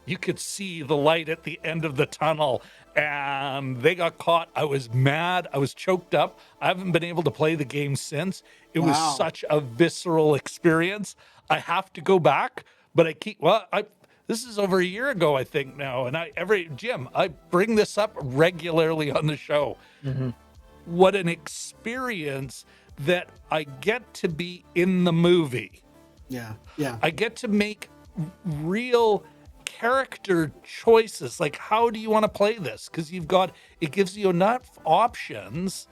you could see the light at the end of the tunnel, and they got caught. I was mad. I was choked up. I haven't been able to play the game since. It was such a visceral experience. I have to go back, but this is over a year ago, I think now. And Jim, I bring this up regularly on the show. Mm-hmm. What an experience that I get to be in the movie. Yeah. Yeah. I get to make real character choices. Like, how do you want to play this? Because it gives you enough options,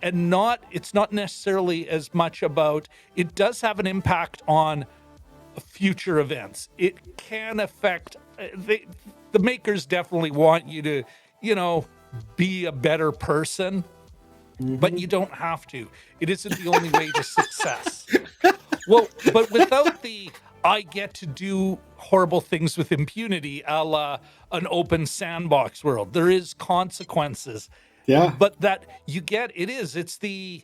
and it's not necessarily as much about, it does have an impact on future events. It can affect, the makers definitely want you to, be a better person, but you don't have to. It isn't the only way to success. Well, but without I get to do horrible things with impunity, a la an open sandbox world. There is consequences. Yeah. But that you get, it is the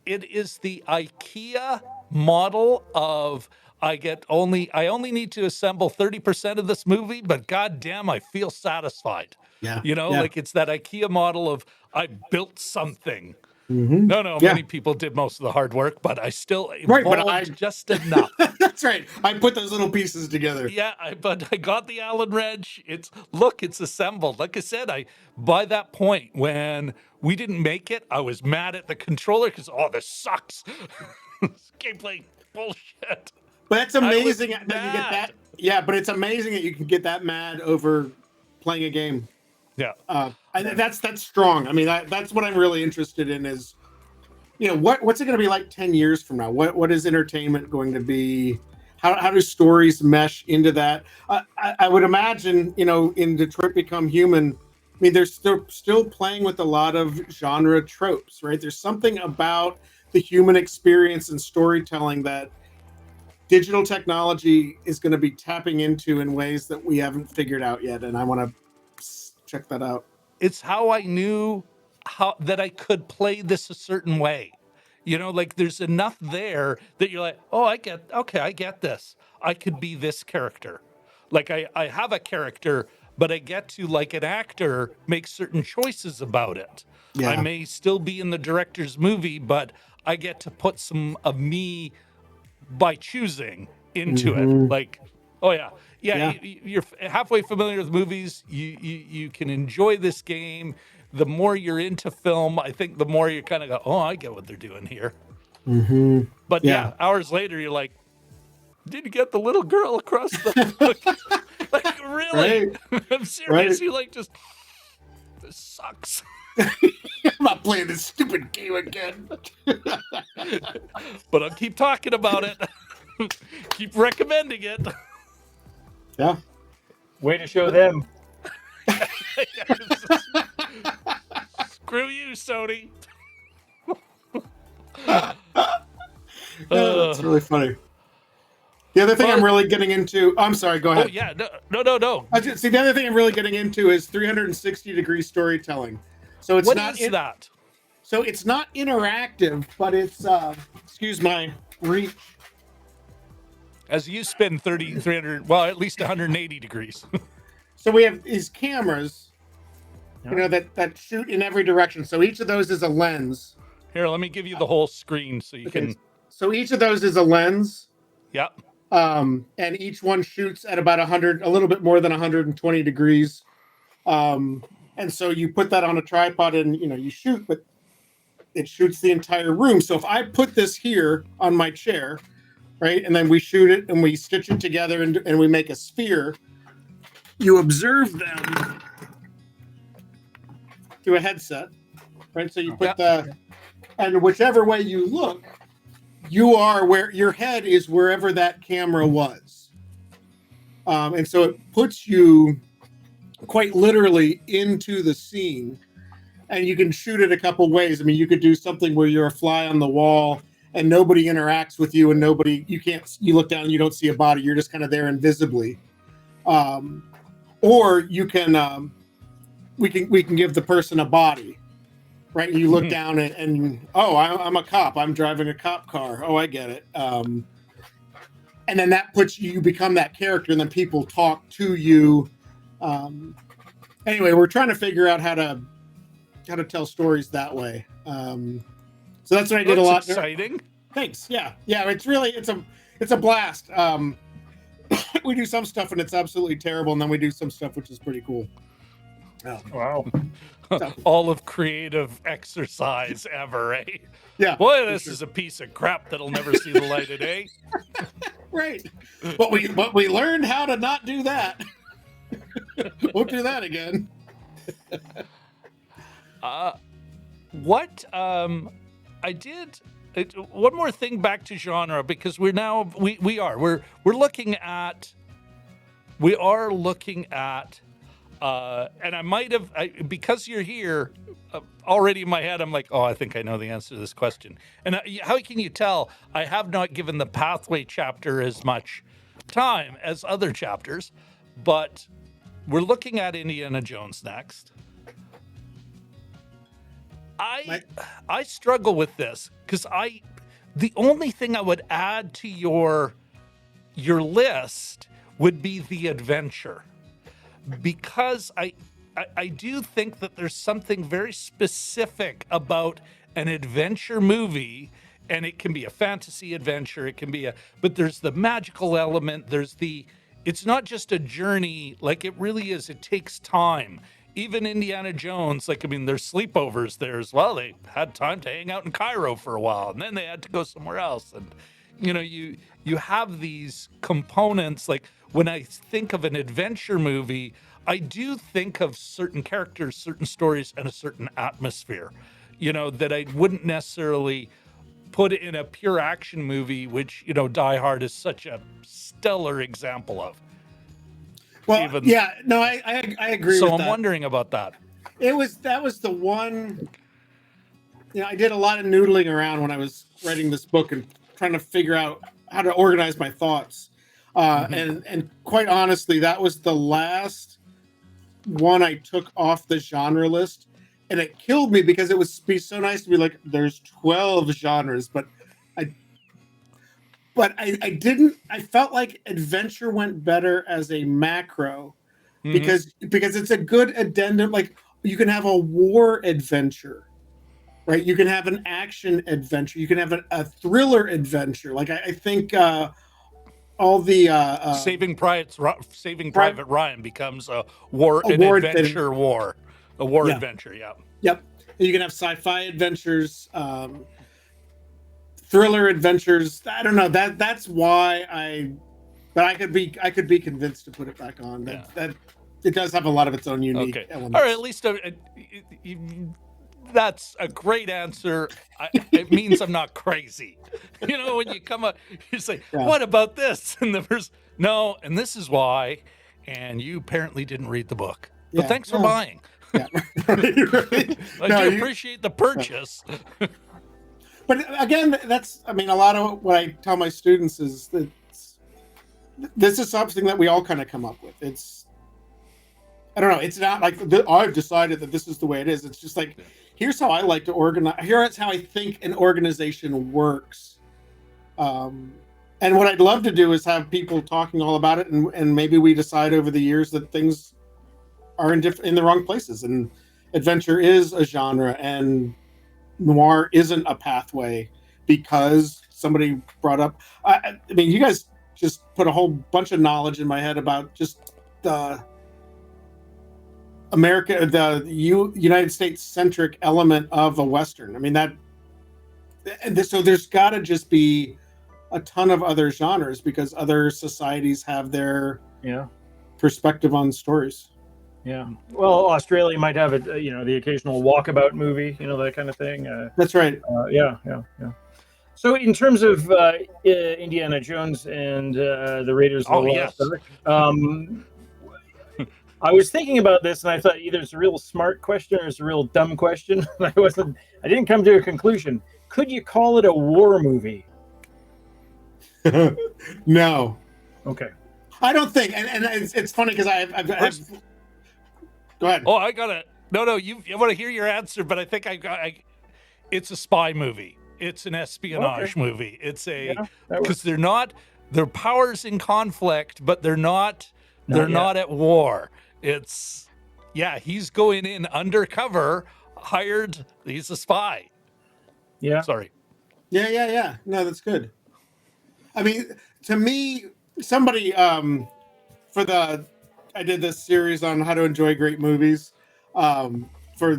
IKEA model of, I only need to assemble 30% of this movie, but goddamn, I feel satisfied. Yeah. Like, it's that IKEA model of, I built something. No, Yeah. many people did most of the hard work, but I still Right, but evolved just enough. That's right. I put those little pieces together. Yeah, but I got the Allen wrench. It's assembled. Like I said, by that point when we didn't make it, I was mad at the controller because this sucks. This gameplay bullshit. But that's I was amazing that you get that. mad. Yeah, but it's amazing that you can get that mad over playing a game. Yeah. That's strong. I mean, that's what I'm really interested in is, what's it going to be like 10 years from now? What is entertainment going to be? How do stories mesh into that? I would imagine, in Detroit Become Human, I mean, they're still playing with a lot of genre tropes, right? There's something about the human experience and storytelling that digital technology is going to be tapping into in ways that we haven't figured out yet. And I want to check that out. It's how I knew that I could play this a certain way. Like there's enough there that you're like, I get this. I could be this character. Like I have a character, but I get to, like an actor, make certain choices about it. Yeah. I may still be in the director's movie, but I get to put some of me by choosing into it. Like, you're halfway familiar with movies. You can enjoy this game. The more you're into film, I think the more you kind of go, I get what they're doing here. But yeah, hours later, you're like, did you get the little girl across the book? Like, really? Right. I'm serious. Right. You like, just, this sucks. I'm not playing this stupid game again. But I'll keep talking about it. Keep recommending it. Yeah. Way to show them. Screw you, Sony. That's really funny. The other thing I'm really getting into, I'm sorry, go ahead. Oh, yeah, no. See, the other thing I'm really getting into is 360-degree storytelling. So it's what not is that? So it's not interactive, but it's excuse my reach. As you spin 300, well, at least 180 degrees. So we have these cameras, that shoot in every direction. So each of those is a lens. Here, let me give you the whole screen so you can. So each of those is a lens. Yep. And each one shoots at about a little bit more than 120 degrees. And so you put that on a tripod and, you shoot, but it shoots the entire room. So if I put this here on my chair, right, and then we shoot it and we stitch it together and we make a sphere, you observe them through a headset, right? So you put and whichever way you look, you are where your head is, wherever that camera was. And so it puts you quite literally into the scene, and you can shoot it a couple ways. I mean, you could do something where you're a fly on the wall and nobody interacts with you, and you look down and you don't see a body. You're just kind of there invisibly. Or you can, we can give the person a body, right? And you look down and I'm a cop. I'm driving a cop car. Oh, I get it. And then that puts you become that character, and then people talk to you. Anyway, we're trying to figure out how to tell stories that way. So that's what I did a lot. Exciting. Thanks. Yeah. It's a blast. We do some stuff and it's absolutely terrible, and then we do some stuff which is pretty cool. Wow. So. All of creative exercise ever, eh? Yeah. Boy, this is a piece of crap that'll never see the light of day. Right. But we learned how to not do that. Won't do that again. I did one more thing back to genre, because we're looking at and I might have, because you're here already in my head, I'm like, I think I know the answer to this question. And how can you tell? I have not given the pathway chapter as much time as other chapters, but we're looking at Indiana Jones next. I struggle with this because the only thing I would add to your list would be the adventure, because I do think that there's something very specific about an adventure movie, and it can be a fantasy adventure, it can be but there's the magical element, it's not just a journey, like it really is, it takes time. Even Indiana Jones, like, I mean, there's sleepovers there as well. They had time to hang out in Cairo for a while, and then they had to go somewhere else. And, you have these components. Like, when I think of an adventure movie, I do think of certain characters, certain stories, and a certain atmosphere, that I wouldn't necessarily put in a pure action movie, which, Die Hard is such a stellar example of. Well, yeah, no, I agree so with I'm that. wondering about that. That was the one, I did a lot of noodling around when I was writing this book and trying to figure out how to organize my thoughts. And quite honestly, that was the last one I took off the genre list. And it killed me because it would be so nice to be like, there's 12 genres, but I didn't. I felt like adventure went better as a macro because it's a good addendum. Like, you can have a war adventure, right? You can have an action adventure. You can have a thriller adventure. Like, I think all the Saving Private Ryan becomes a adventure. Yeah. Yep. And you can have sci-fi adventures. Thriller adventures. I don't know. That's why I could be convinced to put it back on. That it does have a lot of its own unique elements. All right, at least that's a great answer. It means I'm not crazy. When you come up, you say, "What about this?" And the first, no, and this is why. And you apparently didn't read the book. But thanks for buying. Yeah. I do appreciate the purchase. But again, a lot of what I tell my students is that this is something that we all kind of come up with. I don't know. It's not like I've decided that this is the way it is. It's just like, here's how I like to organize. Here's how I think an organization works. And what I'd love to do is have people talking all about it, and maybe we decide over the years that things are in the wrong places, and adventure is a genre, and noir isn't a pathway because somebody brought up. I mean, you guys just put a whole bunch of knowledge in my head about just the United States centric element of a Western. I mean, so there's got to just be a ton of other genres because other societies have their perspective on stories. Yeah. Well, Australia might have the occasional walkabout movie, that kind of thing. That's right. Yeah. So in terms of Indiana Jones and the Raiders of the Lost Ark, I was thinking about this, and I thought either it's a real smart question or it's a real dumb question. I didn't come to a conclusion. Could you call it a war movie? No. Okay. I don't think, and it's funny because I've go ahead. Oh, I got it. No, I want to hear your answer, but I think it's a spy movie. It's an espionage movie. It's because their powers in conflict, but they're not at war. He's going in undercover, hired. He's a spy. Yeah. Sorry. Yeah. No, that's good. I mean, to me, somebody I did this series on how to enjoy great movies for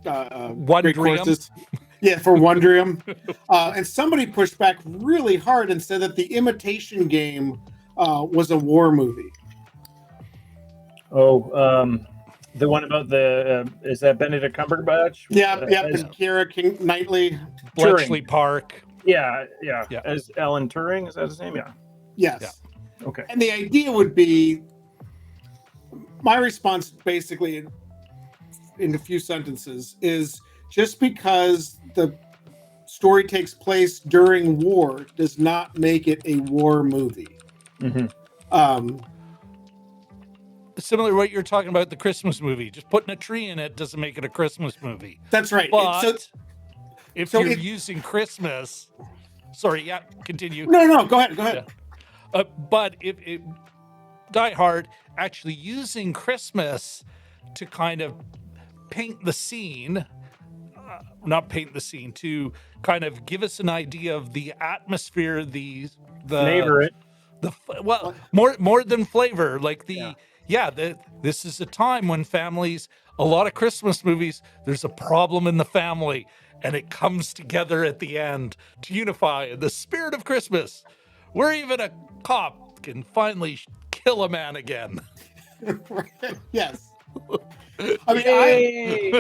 great courses. Yeah, for Wondrium. And somebody pushed back really hard and said that The Imitation Game was a war movie. Oh, the one about is that Benedict Cumberbatch? Yeah, and Keira Knightley. Bletchley Park. Yeah. As Alan Turing, is that his name? Yeah. Yes. Yeah. Okay. And the idea would be, my response basically in a few sentences is, just because the story takes place during war does not make it a war movie. Similar to what you're talking about, the Christmas movie. Just putting a tree in it doesn't make it a Christmas movie. That's right. But if you're using Christmas... Sorry, continue. No, go ahead. Yeah. But if Die Hard actually using Christmas to kind of paint the scene, not paint the scene, to kind of give us an idea of the atmosphere, the Flavor it. well, more than flavor, like this is a time when families, a lot of Christmas movies, there's a problem in the family and it comes together at the end to unify in the spirit of Christmas, where even a cop can finally kill a man again. Yes. I mean,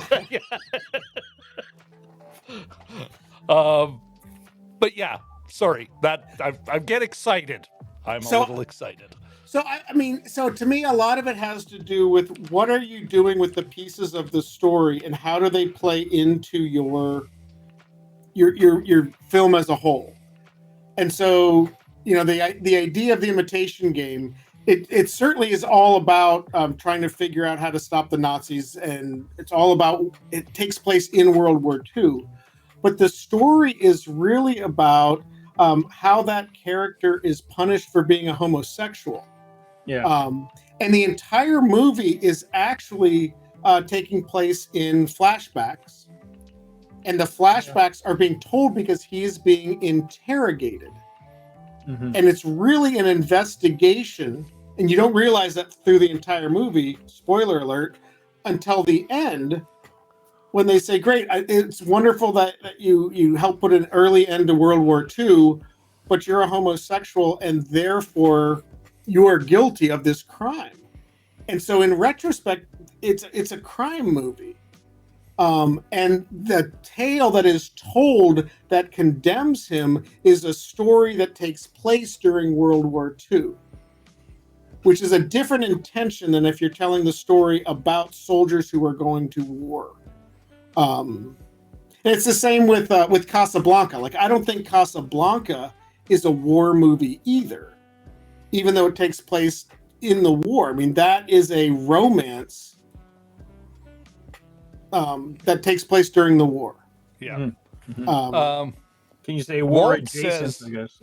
but yeah, sorry, that I get excited. I'm a little excited. So I mean, so to me, a lot of it has to do with what are you doing with the pieces of the story, and how do they play into your film as a whole. And so, you know, the idea of the Imitation Game, it certainly is all about trying to figure out how to stop the Nazis, and it's all about, it takes place in World War II. But the story is really about how that character is punished for being a homosexual. Yeah. And the entire movie is actually taking place in flashbacks. And the flashbacks are being told because he is being interrogated. Mm-hmm. And it's really an investigation. And you don't realize that through the entire movie, spoiler alert, until the end, when they say, great, it's wonderful that you helped put an early end to World War II, but you're a homosexual and therefore you are guilty of this crime. And so in retrospect, it's a crime movie. And the tale that is told that condemns him is a story that takes place during World War II, which is a different intention than if you're telling the story about soldiers who are going to war. And it's the same with Casablanca. Like, I don't think Casablanca is a war movie either, even though it takes place in the war. I mean, that is a romance that takes place during the war. Yeah. Mm-hmm. Can you say war adjacent, I guess?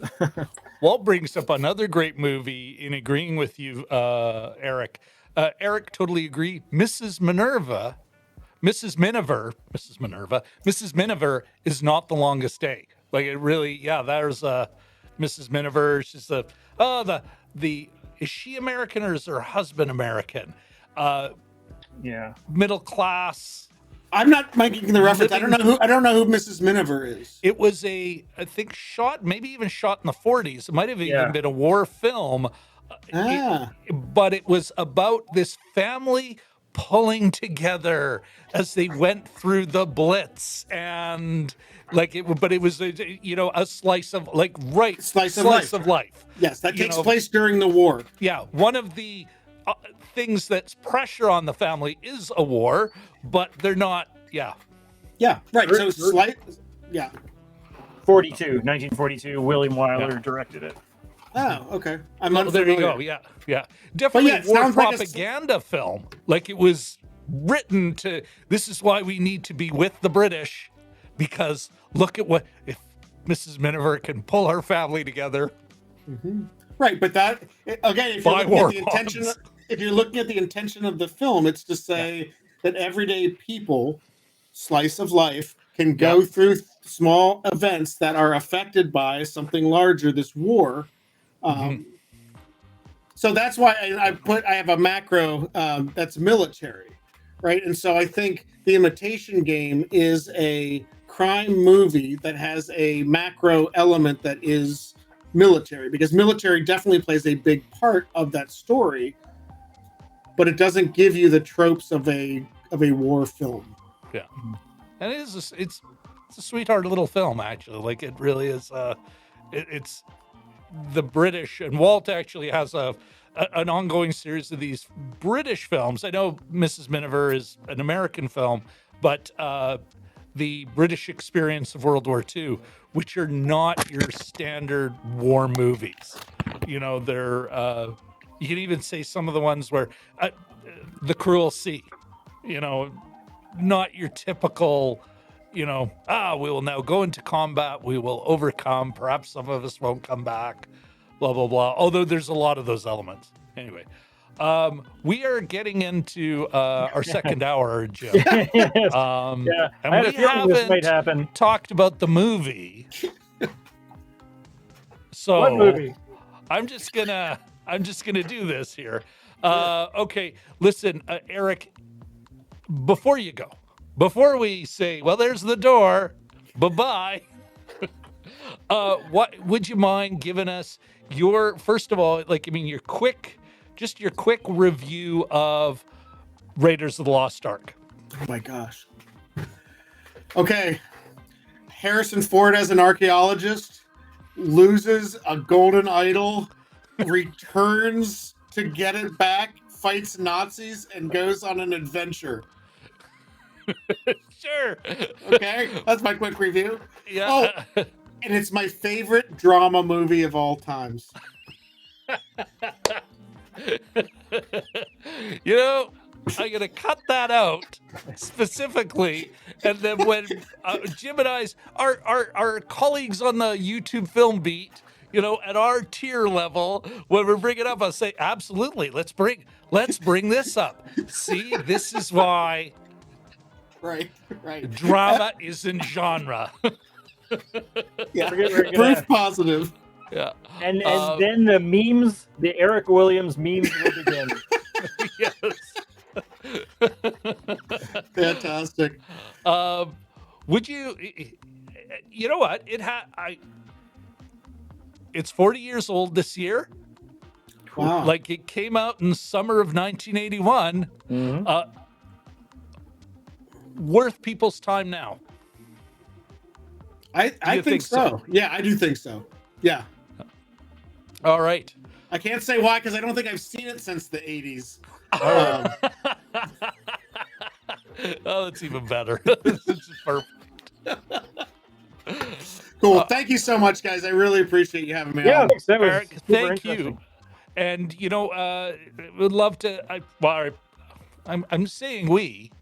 Walt brings up another great movie in agreeing with you, Eric. Eric, totally agree. Mrs. Miniver is not The Longest Day. Like, it really, there's Mrs. Miniver. She's is she American or is her husband American? Middle class. I'm not making the reference. I don't know who Mrs. Miniver is. It was I think maybe even shot in the 40s. It might have even been a war film. But it was about this family pulling together as they went through the Blitz, and it was a slice of life. Yes, that takes place during the war. Yeah, one of the things that's pressure on the family is a war, but they're not. Yeah, right. So 1942, William Wyler directed it. Oh, okay. There you go. Yeah. Definitely a war propaganda film. Like, it was written to, this is why we need to be with the British, because look at if Mrs. Miniver can pull her family together. Mm-hmm. Right, but that, again, if you're looking at the intention of the film, it's to say that everyday people, slice of life, can go through small events that are affected by something larger, this war. So that's why I have a macro that's military, right? And so I think The Imitation Game is a crime movie that has a macro element that is military, because military definitely plays a big part of that story, but it doesn't give you the tropes of a war film. Yeah, and it's a sweetheart little film, actually. Like, it really is. It's the British, and Walt actually has an ongoing series of these British films. I know Mrs. Miniver is an American film, but the British experience of World War II, which are not your standard war movies. They're you can even say some of the ones where The Cruel Sea, not your typical, we will now go into combat, we will overcome, perhaps some of us won't come back, blah, blah, blah. Although there's a lot of those elements. Anyway, We are getting into our second hour, Jim. Yes. And I had a we feeling this might haven't happen. talked about the movie. So What movie? I'm just gonna do this here. Okay, listen, Eric. Before you go, before we say, well, there's the door, bye-bye. What would you mind giving us your, first of all, your quick review of Raiders of the Lost Ark? Oh my gosh. Okay. Harrison Ford as an archaeologist loses a golden idol, returns to get it back, fights Nazis, and goes on an adventure. Sure. Okay, that's my quick review. Yeah. Oh, and it's my favorite drama movie of all times. You know, I'm gonna cut that out specifically, and then when Jim and our colleagues on the YouTube Film Beat, you know, at our tier level, when we bring it up, I'll say absolutely. Let's bring this up. See, this is why Right. drama isn't genre. Yeah. We're gonna- Proof positive. Yeah. And then the memes, the Eric Williams memes will begin. Yes. Fantastic. Would you? You know what? It's 40 years old this year. Wow. Like, it came out in summer of 1981. Mhm. Worth people's time now. I you think think so. Yeah, I do think so. Yeah. All right. I can't say why because I don't think I've seen it since the 80s. Oh, that's even better. This is perfect. Cool. Thank you so much, guys. I really appreciate you having me Yeah, on. thanks. That was Eric, super thank interesting. you. And you know, would love to. I'm saying we.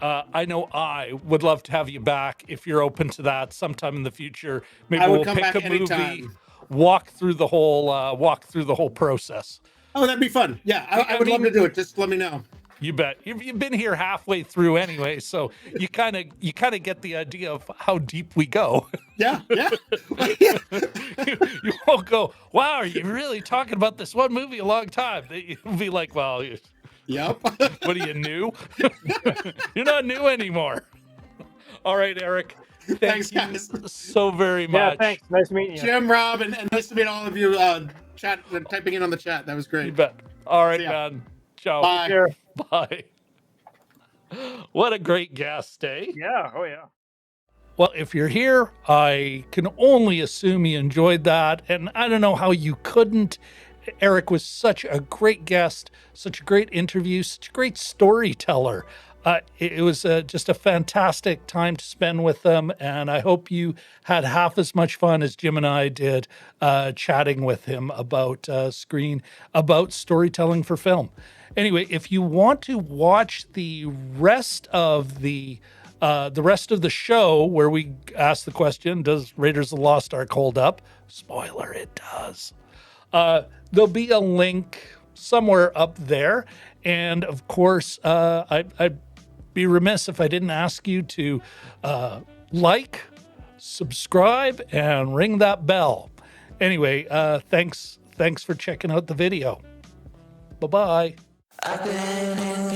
I know I would love to have you back if you're open to that sometime in the future. Maybe I would we'll come pick back a movie, anytime. walk through the whole process. Oh, that'd be fun. Yeah, I would love to do it. Just let me know. You bet. You've been here halfway through anyway, so you kind of get the idea of how deep we go. Yeah. You won't go, wow, are you really talking about this one movie a long time? You'll be like, well, Yep. what are you, new? You're not new anymore. All right, Eric. Thanks, you guys. so very Yeah, much. thanks. Nice meeting you. Jim, Rob, and nice to meet all of you typing in on the chat. That was You great. bet. All right, See ya. man. Ciao. Bye. Sure. Bye. What a great guest, eh? Yeah. Oh, yeah. Well, if you're here, I can only assume you enjoyed that. And I don't know how you couldn't. Eric was such a great guest, such a great interview, such a great storyteller. It was just a fantastic time to spend with them. And I hope you had half as much fun as Jim and I did chatting with him about storytelling for film. Anyway, if you want to watch the rest of the show where we ask the question, does Raiders of the Lost Ark hold up? Spoiler, it does. There'll be a link somewhere up there. And of course, I'd be remiss if I didn't ask you to like, subscribe, and ring that bell. Anyway, thanks for checking out the video. Bye-bye. I've been in